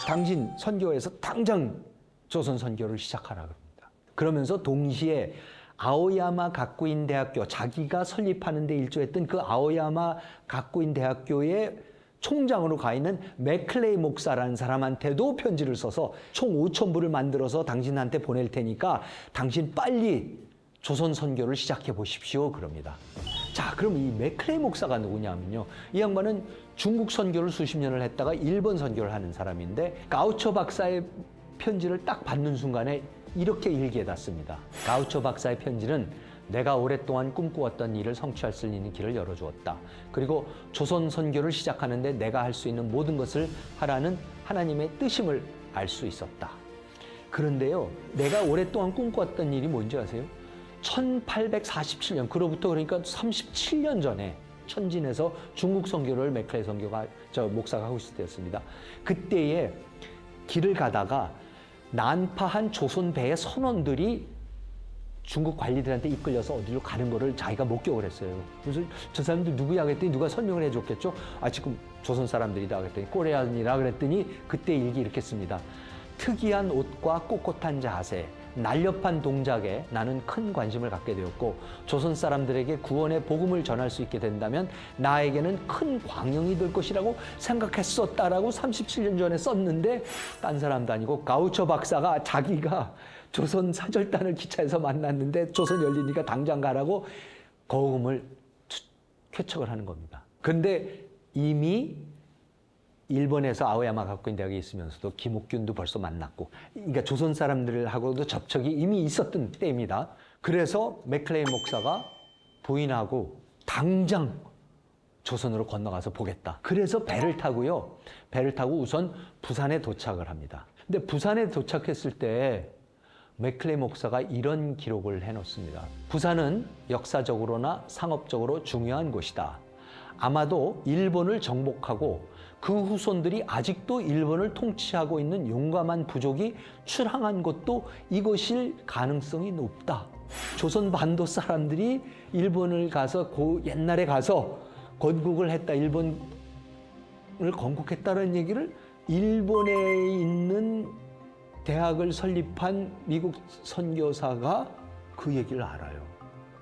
당신 선교에서 당장 조선 선교를 시작하라 그럽니다. 그러면서 동시에 아오야마 가쿠인 대학교, 자기가 설립하는 데 일조했던 그 아오야마 가쿠인 대학교의 총장으로 가 있는 맥클레이 목사라는 사람한테도 편지를 써서 총 5,000불을 만들어서 당신한테 보낼 테니까 당신 빨리 조선 선교를 시작해 보십시오 그럽니다. 자, 그럼 이 맥클레이 목사가 누구냐면요. 이 양반은 중국 선교를 수십 년을 했다가 일본 선교를 하는 사람인데 가우초 박사의 편지를 딱 받는 순간에 이렇게 일기에 닿습니다. 가우초 박사의 편지는 내가 오랫동안 꿈꾸었던 일을 성취할 수 있는 길을 열어주었다. 그리고 조선 선교를 시작하는데 내가 할 수 있는 모든 것을 하라는 하나님의 뜻임을 알 수 있었다. 그런데요, 내가 오랫동안 꿈꾸었던 일이 뭔지 아세요? 1847년, 그로부터 그러니까 37년 전에 천진에서 중국 선교를 맥클레이 목사가 하고 있을 때였습니다. 그때에 길을 가다가 난파한 조선 배의 선원들이 중국 관리들한테 이끌려서 어디로 가는 거를 자기가 목격을 했어요. 그래서 저 사람들 누구야 그랬더니 누가 설명을 해줬겠죠. 아, 지금 조선 사람들이다 그랬더니 꼬레안이라 그랬더니 그때 일기 이렇게 씁니다. 특이한 옷과 꼿꼿한 자세, 날렵한 동작에 나는 큰 관심을 갖게 되었고 조선 사람들에게 구원의 복음을 전할 수 있게 된다면 나에게는 큰 광영이 될 것이라고 생각했었다라고 37년 전에 썼는데 딴 사람도 아니고 가우초 박사가 자기가 조선 사절단을 기차에서 만났는데 조선 열리니까 당장 가라고 거금을 쾌척을 하는 겁니다. 그런데 이미 일본에서 아오야마 가쿠인 대학에 있으면서도 김옥균도 벌써 만났고, 그러니까 조선 사람들하고도 접촉이 이미 있었던 때입니다. 그래서 맥클레이 목사가 부인하고 당장 조선으로 건너가서 보겠다. 그래서 배를 타고요. 배를 타고 우선 부산에 도착을 합니다. 근데 부산에 도착했을 때 맥클레이 목사가 이런 기록을 해놓습니다. 부산은 역사적으로나 상업적으로 중요한 곳이다. 아마도 일본을 정복하고 그 후손들이 아직도 일본을 통치하고 있는 용감한 부족이 출항한 곳도 이곳일 가능성이 높다. 조선 반도 사람들이 일본을 가서 옛날에 가서 건국을 했다. 일본을 건국했다는 얘기를 일본에 있는 대학을 설립한 미국 선교사가 그 얘기를 알아요.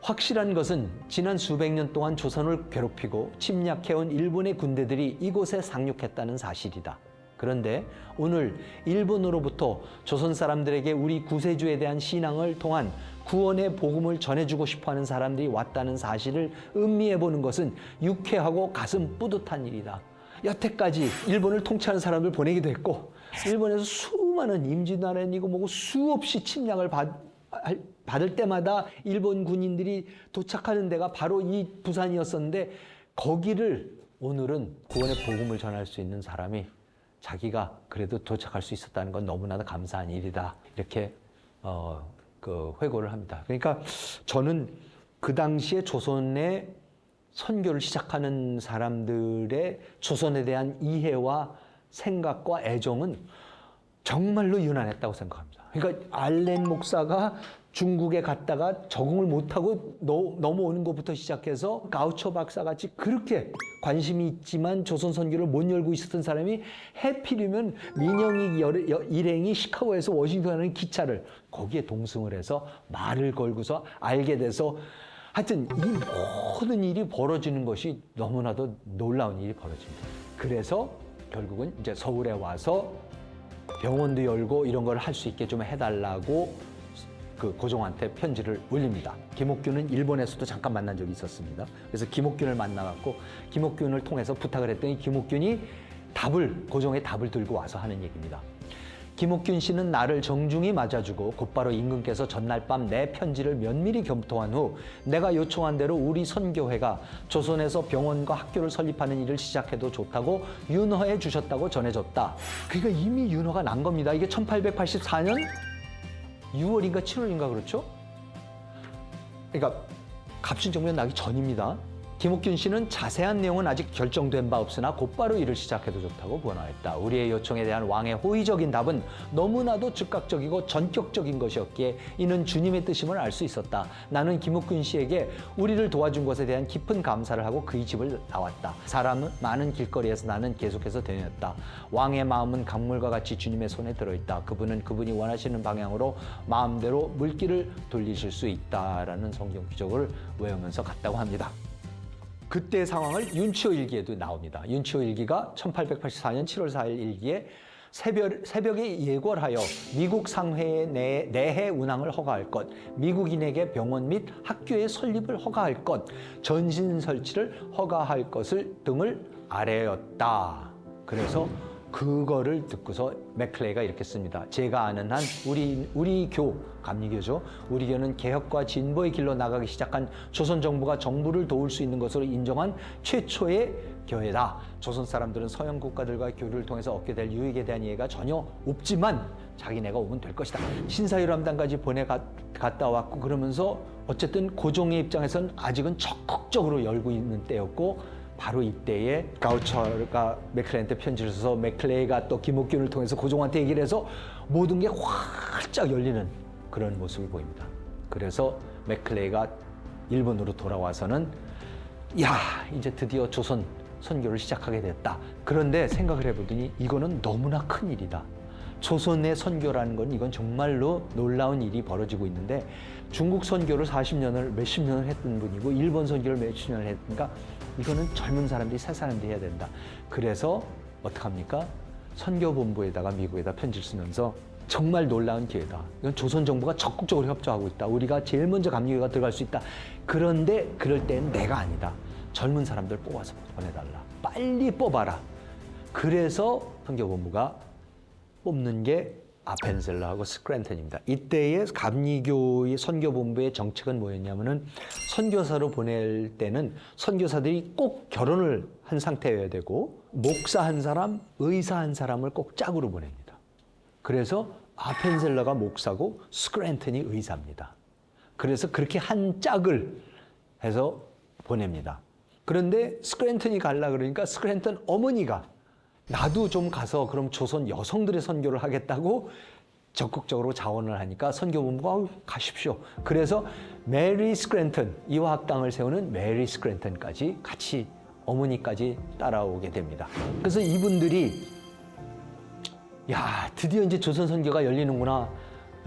확실한 것은 지난 수백 년 동안 조선을 괴롭히고 침략해온 일본의 군대들이 이곳에 상륙했다는 사실이다. 그런데 오늘 일본으로부터 조선 사람들에게 우리 구세주에 대한 신앙을 통한 구원의 복음을 전해주고 싶어하는 사람들이 왔다는 사실을 음미해보는 것은 유쾌하고 가슴 뿌듯한 일이다. 여태까지 일본을 통치하는 사람을 보내기도 했고 일본에서 수많은 임진왜란이고 뭐고 수없이 침략을 받을 때마다 일본 군인들이 도착하는 데가 바로 이 부산이었었는데 거기를 오늘은 구원의 복음을 전할 수 있는 사람이 자기가 그래도 도착할 수 있었다는 건 너무나도 감사한 일이다. 이렇게 회고를 합니다. 그러니까 저는 그 당시에 조선의 선교를 시작하는 사람들의 조선에 대한 이해와 생각과 애정은 정말로 유난했다고 생각합니다. 그러니까 알렌 목사가 중국에 갔다가 적응을 못하고 넘어오는 것부터 시작해서 가우초 박사같이 그렇게 관심이 있지만 조선 선교를 못 열고 있었던 사람이 해필이면 민영익 일행이 시카고에서 워싱턴 가는 기차를 거기에 동승을 해서 말을 걸고서 알게 돼서 하여튼 이 모든 일이 벌어지는 것이 너무나도 놀라운 일이 벌어집니다. 그래서 결국은 이제 서울에 와서 병원도 열고 이런 걸 할 수 있게 좀 해달라고 그 고종한테 편지를 올립니다. 김옥균은 일본에서도 잠깐 만난 적이 있었습니다. 그래서 김옥균을 만나갖고 김옥균을 통해서 부탁을 했더니 김옥균이 고종의 답을 들고 와서 하는 얘기입니다. 김옥균 씨는 나를 정중히 맞아주고 곧바로 임금께서 전날 밤 내 편지를 면밀히 검토한 후 내가 요청한 대로 우리 선교회가 조선에서 병원과 학교를 설립하는 일을 시작해도 좋다고 윤허해 주셨다고 전해줬다. 그러니까 이미 윤허가 난 겁니다. 이게 1884년 6월인가 7월인가 그렇죠? 그러니까 갑신정변 나기 전입니다. 김옥균 씨는 자세한 내용은 아직 결정된 바 없으나 곧바로 일을 시작해도 좋다고 번화했다. 우리의 요청에 대한 왕의 호의적인 답은 너무나도 즉각적이고 전격적인 것이었기에 이는 주님의 뜻임을 알 수 있었다. 나는 김옥균 씨에게 우리를 도와준 것에 대한 깊은 감사를 하고 그의 집을 나왔다. 사람은 많은 길거리에서 나는 계속해서 다녔다. 왕의 마음은 강물과 같이 주님의 손에 들어있다. 그분은 그분이 원하시는 방향으로 마음대로 물길을 돌리실 수 있다라는 성경 기적을 외우면서 갔다고 합니다. 그때 상황을 윤치호 일기에도 나옵니다. 윤치호 일기가 1884년 7월 4일 일기에 새벽에 예궐하여 미국 상회의 내해 운항을 허가할 것, 미국인에게 병원 및 학교의 설립을 허가할 것, 전신 설치를 허가할 것을 등을 아래였다. 그래서 그거를 듣고서 맥클레이가 이렇게 씁니다. 제가 아는 한 우리 교, 감리교죠. 우리 교는 개혁과 진보의 길로 나가기 시작한 조선 정부가 정부를 도울 수 있는 것으로 인정한 최초의 교회다. 조선 사람들은 서양 국가들과 교류를 통해서 얻게 될 유익에 대한 이해가 전혀 없지만 자기네가 오면 될 것이다. 신사유람단까지 갔다 왔고 그러면서 어쨌든 고종의 입장에서는 아직은 적극적으로 열고 있는 때였고 바로 이때에 가우처가 맥클레이한테 편지를 써서 맥클레이가 또 김옥균을 통해서 고종한테 얘기를 해서 모든 게 활짝 열리는 그런 모습을 보입니다. 그래서 맥클레이가 일본으로 돌아와서는 야, 이제 드디어 조선 선교를 시작하게 됐다. 그런데 생각을 해보더니 이거는 너무나 큰 일이다. 조선의 선교라는 건 이건 정말로 놀라운 일이 벌어지고 있는데 중국 선교를 몇십 년을 했던 분이고 일본 선교를 몇십 년을 했으니까 이거는 젊은 사람들이 새 사람들이 해야 된다. 그래서 어떡합니까? 선교본부에다가 미국에다 편지를 쓰면서 정말 놀라운 기회다. 이건 조선 정부가 적극적으로 협조하고 있다. 우리가 제일 먼저 감리교가 들어갈 수 있다. 그런데 그럴 때는 내가 아니다. 젊은 사람들 뽑아서 보내달라. 빨리 뽑아라. 그래서 선교본부가 뽑는 게 아펜셀러하고 스크랜턴입니다. 이때의 감리교의 선교본부의 정책은 뭐였냐면은 선교사로 보낼 때는 선교사들이 꼭 결혼을 한 상태여야 되고 목사 한 사람, 의사 한 사람을 꼭 짝으로 보냅니다. 그래서 아펜셀러가 목사고 스크랜턴이 의사입니다. 그래서 그렇게 한 짝을 해서 보냅니다. 그런데 스크랜턴이 가려고 그러니까 스크랜턴 어머니가 나도 좀 가서 그럼 조선 여성들의 선교를 하겠다고 적극적으로 자원을 하니까 선교본부가 가십시오. 그래서 메리 스크랜턴, 이화학당을 세우는 메리 스크랜턴까지 같이 어머니까지 따라오게 됩니다. 그래서 이분들이 야, 드디어 이제 조선 선교가 열리는구나.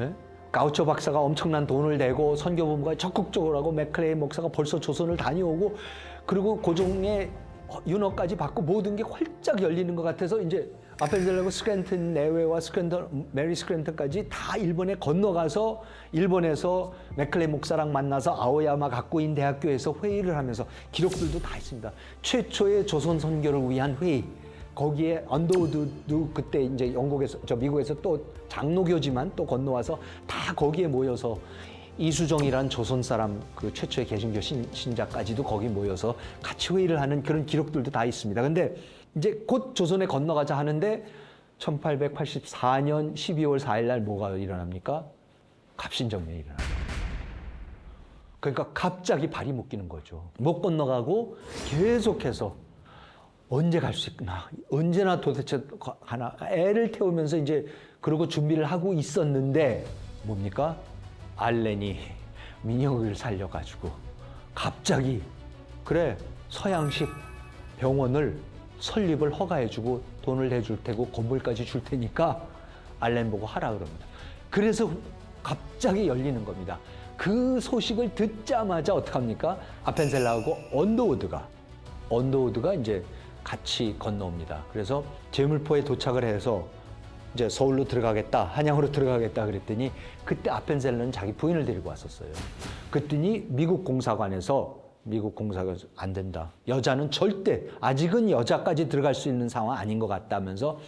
예? 가우처 박사가 엄청난 돈을 내고 선교본부가 적극적으로 하고 맥클레이 목사가 벌써 조선을 다녀오고 그리고 고종의 윤허까지 받고 모든 게 활짝 열리는 것 같아서 이제 아펜셀러하고 스크랜턴 내외와 메리 스크랜턴까지 다 일본에 건너가서 일본에서 맥클레이 목사랑 만나서 아오야마 가쿠인 대학교에서 회의를 하면서 기록들도 다 있습니다. 최초의 조선 선교를 위한 회의. 거기에 언더우드도 그때 이제 미국에서 또 장로교지만 또 건너와서 다 거기에 모여서 이수정이란 조선 사람 그 최초의 개신교 신자까지도 거기 모여서 같이 회의를 하는 그런 기록들도 다 있습니다. 근데 이제 곧 조선에 건너가자 하는데 1884년 12월 4일 날 뭐가 일어납니까? 갑신정변이 일어납니다. 그러니까 갑자기 발이 묶이는 거죠. 못 건너가고 계속해서 언제 갈 수 있구나. 언제나 도대체 가나. 애를 태우면서 이제 그러고 준비를 하고 있었는데 뭡니까? 알렌이 민혁을 살려가지고 갑자기 그래 서양식 병원을 설립을 허가해주고 돈을 내줄 테고 건물까지 줄 테니까 알렌 보고 하라 그럽니다. 그래서 갑자기 열리는 겁니다. 그 소식을 듣자마자 어떡합니까? 아펜셀러하고 언더우드가 이제 같이 건너옵니다. 그래서 제물포에 도착을 해서 이제 서울로 들어가겠다, 한양으로 들어가겠다 그랬더니 그때 아펜셀러는 자기 부인을 데리고 왔었어요. 그랬더니 미국 공사관에서 안 된다. 여자는 절대, 아직은 여자까지 들어갈 수 있는 상황 아닌 것 같다면서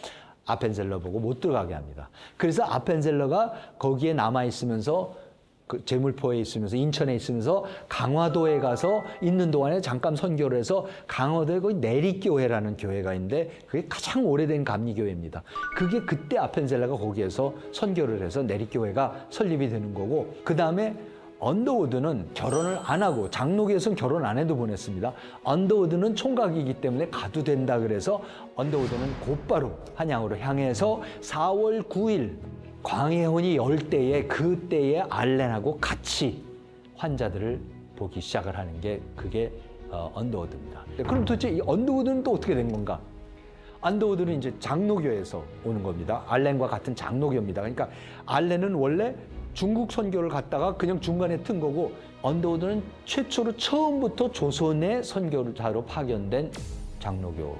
아펜셀러 보고 못 들어가게 합니다. 그래서 아펜셀러가 거기에 남아있으면서 그 제물포에 있으면서 인천에 있으면서 강화도에 가서 있는 동안에 잠깐 선교를 해서 강화도에 거기 내리교회라는 교회가 있는데 그게 가장 오래된 감리교회입니다. 그게 그때 아펜셀러가 거기에서 선교를 해서 내리교회가 설립이 되는 거고 그 다음에 언더우드는 결혼을 안 하고 장로교에서는 결혼 안 해도 보냈습니다. 언더우드는 총각이기 때문에 가도 된다 그래서 언더우드는 곧바로 한양으로 향해서 4월 9일 광해혼이 열 때에 그때에 알렌하고 같이 환자들을 보기 시작을 하는 게 그게 언더우드입니다. 그럼 도대체 이 언더우드는 또 어떻게 된 건가? 언더우드는 이제 장로교에서 오는 겁니다. 알렌과 같은 장로교입니다. 그러니까 알렌은 원래 중국 선교를 갔다가 그냥 중간에 튼 거고 언더우드는 최초로 처음부터 조선의 선교사로 파견된 장로교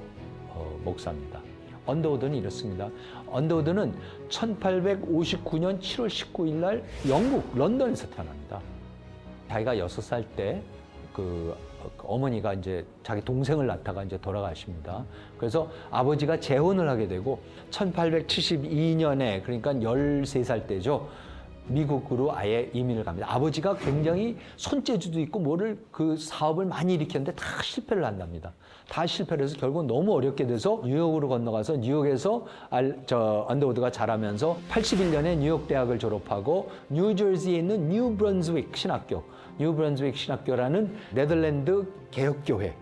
목사입니다. 언더우드는 이렇습니다. 언더우드는 1859년 7월 19일 날 영국 런던에서 태어납니다. 자기가 6살 때 그 어머니가 이제 자기 동생을 낳다가 이제 돌아가십니다. 그래서 아버지가 재혼을 하게 되고 1872년에 그러니까 13살 때죠. 미국으로 아예 이민을 갑니다. 아버지가 굉장히 손재주도 있고 뭐를 그 사업을 많이 일으켰는데 다 실패를 한답니다. 다 실패를 해서 결국 너무 어렵게 돼서 뉴욕으로 건너가서 뉴욕에서 언더우드가 자라면서 81년에 뉴욕 대학을 졸업하고 뉴저지에 있는 뉴브런즈윅 신학교, 뉴브런즈윅 신학교라는 네덜란드 개혁교회,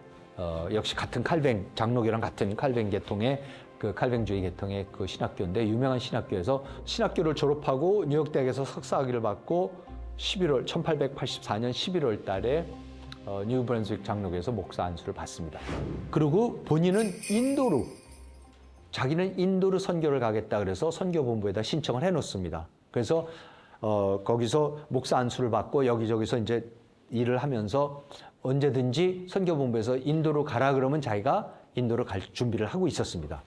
역시 같은 칼뱅 장로교랑 같은 칼뱅 계통의 그 칼뱅주의 계통의 그 신학교인데 유명한 신학교에서 신학교를 졸업하고 뉴욕 대학에서 석사학위를 받고 1884년 11월 달에 뉴브런즈윅 장로교에서 목사 안수를 받습니다. 그리고 본인은 자기는 인도로 선교를 가겠다 그래서 선교본부에다 신청을 해놓습니다. 그래서 거기서 목사 안수를 받고 여기저기서 이제 일을 하면서 언제든지 선교본부에서 인도로 가라 그러면 자기가 인도로 갈 준비를 하고 있었습니다.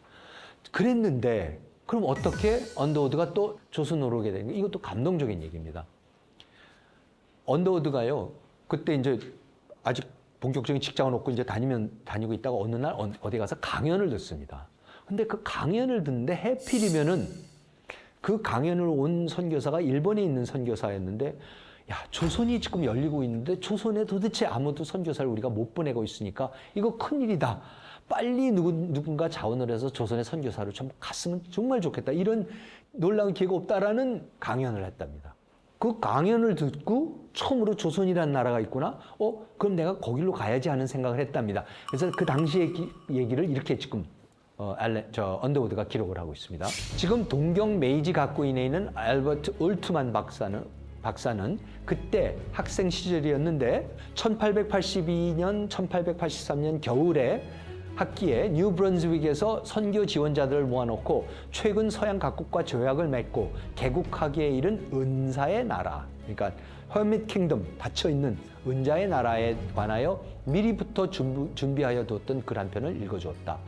그랬는데 그럼 어떻게 언더우드가 또 조선으로 오게 된 거예요? 이것도 감동적인 얘기입니다. 언더우드가요, 그때 이제 아직 본격적인 직장을 얻고 이제 다니고 있다가 어느 날 어디 가서 강연을 듣습니다. 근데 그 강연을 듣는데 해필이면은 그 강연을 온 선교사가 일본에 있는 선교사였는데 야, 조선이 지금 열리고 있는데 조선에 도대체 아무도 선교사를 우리가 못 보내고 있으니까 이거 큰일이다. 빨리 누군가 자원을 해서 조선의 선교사로 좀 갔으면 정말 좋겠다. 이런 놀라운 기회가 없다라는 강연을 했답니다. 그 강연을 듣고 처음으로 조선이라는 나라가 있구나. 그럼 내가 거기로 가야지 하는 생각을 했답니다. 그래서 그 당시의 얘기를 이렇게 지금 언더우드가 기록을 하고 있습니다. 지금 동경 메이지 가쿠인에 있는 알버트 올트만 박사는 그때 학생 시절이었는데 1882년, 1883년 겨울에 학기에 뉴브런즈윅에서 선교 지원자들을 모아놓고 최근 서양 각국과 조약을 맺고 개국하기에 이른 은사의 나라, 그러니까 허밋 킹덤, 닫혀있는 은자의 나라에 관하여 미리부터 준비하여 뒀던 글 한 편을 읽어주었다.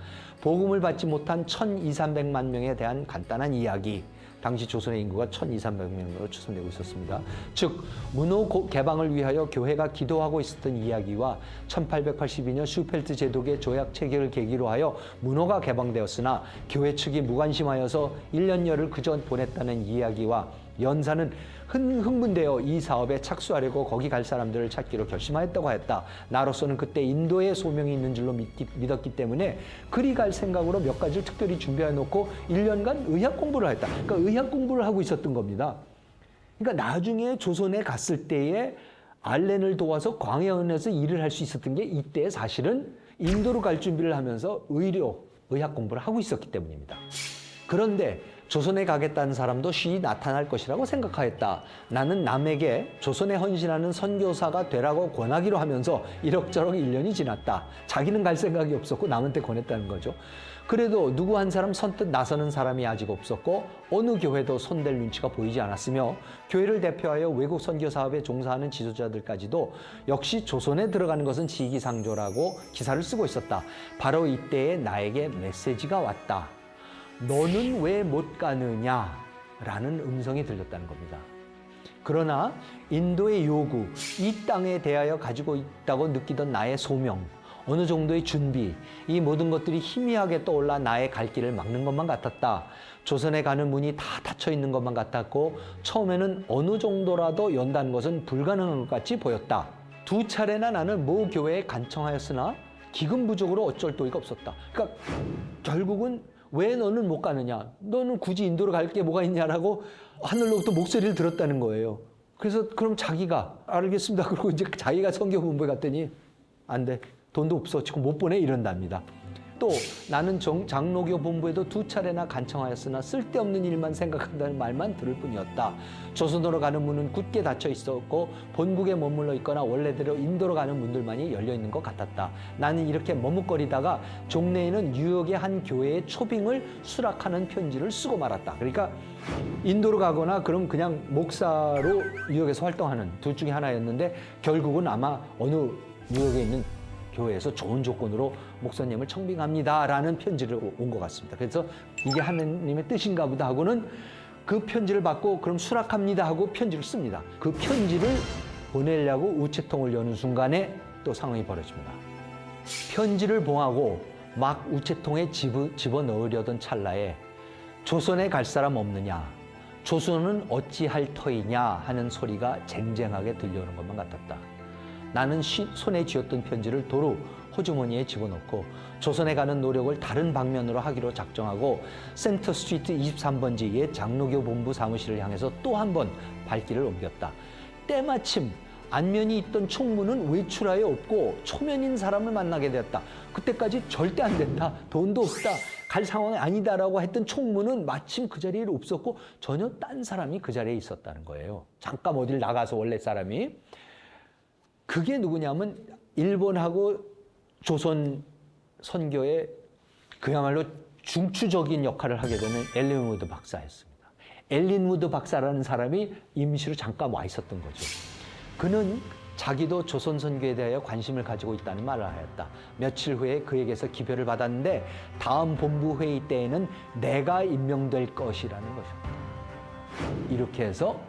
복음을 받지 못한 1200~300만 명에 대한 간단한 이야기. 당시 조선의 인구가 1200~300명으로 추산되고 있었습니다. 즉 문호 개방을 위하여 교회가 기도하고 있었던 이야기와 1882년 슈펠트 제독의 조약 체결을 계기로 하여 문호가 개방되었으나 교회 측이 무관심하여서 1년여를 그저 보냈다는 이야기와 연사는 흥분되어 이 사업에 착수하려고 거기 갈 사람들을 찾기로 결심하였다고 하였다. 나로서는 그때 인도에 소명이 있는 줄로 믿었기 때문에 그리 갈 생각으로 몇 가지를 특별히 준비해 놓고 1년간 의학 공부를 했다. 그러니까 의학 공부를 하고 있었던 겁니다. 그러니까 나중에 조선에 갔을 때에 알렌을 도와서 광해원에서 일을 할 수 있었던 게 이때 사실은 인도로 갈 준비를 하면서 의학 공부를 하고 있었기 때문입니다. 그런데 조선에 가겠다는 사람도 쉬이 나타날 것이라고 생각하였다. 나는 남에게 조선에 헌신하는 선교사가 되라고 권하기로 하면서 이럭저럭 1년이 지났다. 자기는 갈 생각이 없었고 남한테 권했다는 거죠. 그래도 누구 한 사람 선뜻 나서는 사람이 아직 없었고 어느 교회도 손댈 눈치가 보이지 않았으며 교회를 대표하여 외국 선교 사업에 종사하는 지도자들까지도 역시 조선에 들어가는 것은 시기상조라고 기사를 쓰고 있었다. 바로 이때에 나에게 메시지가 왔다. 너는 왜 못 가느냐? 라는 음성이 들렸다는 겁니다. 그러나 인도의 요구, 이 땅에 대하여 가지고 있다고 느끼던 나의 소명, 어느 정도의 준비, 이 모든 것들이 희미하게 떠올라 나의 갈 길을 막는 것만 같았다. 조선에 가는 문이 다 닫혀 있는 것만 같았고 처음에는 어느 정도라도 연다는 것은 불가능한 것 같이 보였다. 2차례나 나는 모 교회에 간청하였으나 기금 부족으로 어쩔 도리가 없었다. 그러니까 결국은 왜 너는 못 가느냐? 너는 굳이 인도로 갈 게 뭐가 있냐라고 하늘로부터 목소리를 들었다는 거예요. 그래서 그럼 자기가 알겠습니다. 그러고 이제 자기가 선교본부에 갔더니 안 돼. 돈도 없어. 지금 못 보내 이런답니다. 또 나는 장로교 본부에도 2차례나 간청하였으나 쓸데없는 일만 생각한다는 말만 들을 뿐이었다. 조선으로 가는 문은 굳게 닫혀 있었고 본국에 머물러 있거나 원래대로 인도로 가는 문들만이 열려 있는 것 같았다. 나는 이렇게 머뭇거리다가 종래에는 뉴욕의 한 교회에 초빙을 수락하는 편지를 쓰고 말았다. 그러니까 인도로 가거나 그럼 그냥 목사로 뉴욕에서 활동하는 둘 중에 하나였는데 결국은 아마 어느 뉴욕에 있는 교회에서 좋은 조건으로 목사님을 청빙합니다라는 편지를 온 것 같습니다. 그래서 이게 하나님의 뜻인가 보다 하고는 그 편지를 받고 그럼 수락합니다 하고 편지를 씁니다. 그 편지를 보내려고 우체통을 여는 순간에 또 상황이 벌어집니다. 편지를 봉하고 막 우체통에 집어넣으려던 찰나에 조선에 갈 사람 없느냐, 조선은 어찌할 터이냐 하는 소리가 쟁쟁하게 들려오는 것만 같았다. 나는 손에 쥐었던 편지를 도로 호주머니에 집어넣고 조선에 가는 노력을 다른 방면으로 하기로 작정하고 센터 스트리트 23번지의 장로교 본부 사무실을 향해서 또 한 번 발길을 옮겼다. 때마침 안면이 있던 총무는 외출하여 없고 초면인 사람을 만나게 되었다. 그때까지 절대 안 된다. 돈도 없다. 갈 상황이 아니다라고 했던 총무는 마침 그 자리에 없었고 전혀 딴 사람이 그 자리에 있었다는 거예요. 잠깐 어딜 나가서 원래 사람이. 그게 누구냐면 일본하고 조선 선교의 그야말로 중추적인 역할을 하게 되는 엘린 우드 박사였습니다. 엘린 우드 박사라는 사람이 임시로 잠깐 와 있었던 거죠. 그는 자기도 조선 선교에 대하여 관심을 가지고 있다는 말을 하였다. 며칠 후에 그에게서 기별을 받았는데 다음 본부 회의 때에는 내가 임명될 것이라는 것입니다. 이렇게 해서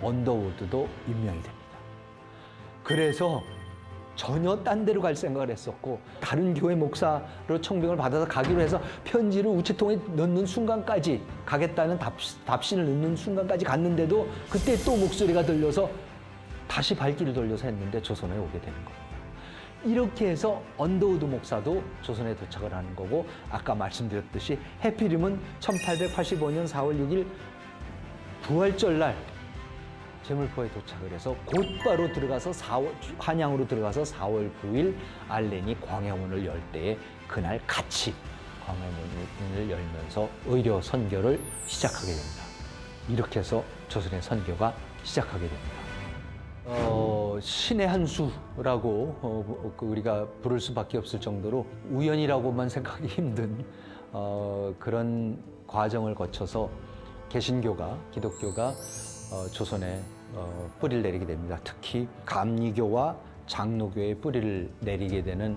언더우드도 임명이 됩니다. 그래서 전혀 딴 데로 갈 생각을 했었고 다른 교회 목사로 청빙을 받아서 가기로 해서 편지를 우체통에 넣는 순간까지 가겠다는 답신을 넣는 순간까지 갔는데도 그때 또 목소리가 들려서 다시 발길을 돌려서 했는데 조선에 오게 되는 겁니다. 이렇게 해서 언더우드 목사도 조선에 도착을 하는 거고 아까 말씀드렸듯이 해필이면 1885년 4월 6일 부활절 날 제물포에 도착을 해서 곧바로 들어가서 한양으로 들어가서 4월 9일 알렌이 광야문을 열 때에 그날 같이 광야문을 열면서 의료 선교를 시작하게 됩니다. 이렇게 해서 조선의 선교가 시작하게 됩니다. 신의 한 수라고 우리가 부를 수밖에 없을 정도로 우연이라고만 생각하기 힘든 그런 과정을 거쳐서 개신교가 기독교가 조선에 뿌리를 내리게 됩니다. 특히 감리교와 장로교의 뿌리를 내리게 되는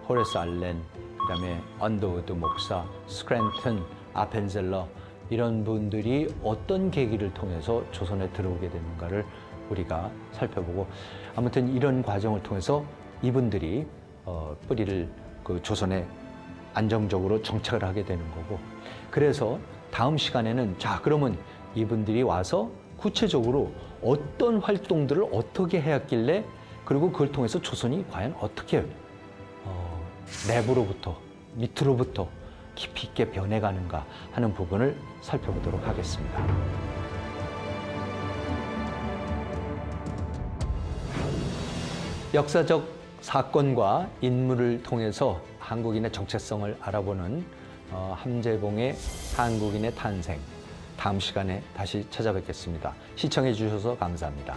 호레스 알렌, 그다음에 언더우드 목사, 스크랜턴, 아펜젤러 이런 분들이 어떤 계기를 통해서 조선에 들어오게 되는가를 우리가 살펴보고 아무튼 이런 과정을 통해서 이분들이 뿌리를 그 조선에 안정적으로 정착을 하게 되는 거고 그래서 다음 시간에는 자 그러면 이분들이 와서 구체적으로 어떤 활동들을 어떻게 해왔길래 그리고 그걸 통해서 조선이 과연 어떻게 내부로부터 밑으로부터 깊이 있게 변해가는가 하는 부분을 살펴보도록 하겠습니다. 역사적 사건과 인물을 통해서 한국인의 정체성을 알아보는 함재봉의 한국인의 탄생 다음 시간에 다시 찾아뵙겠습니다. 시청해 주셔서 감사합니다.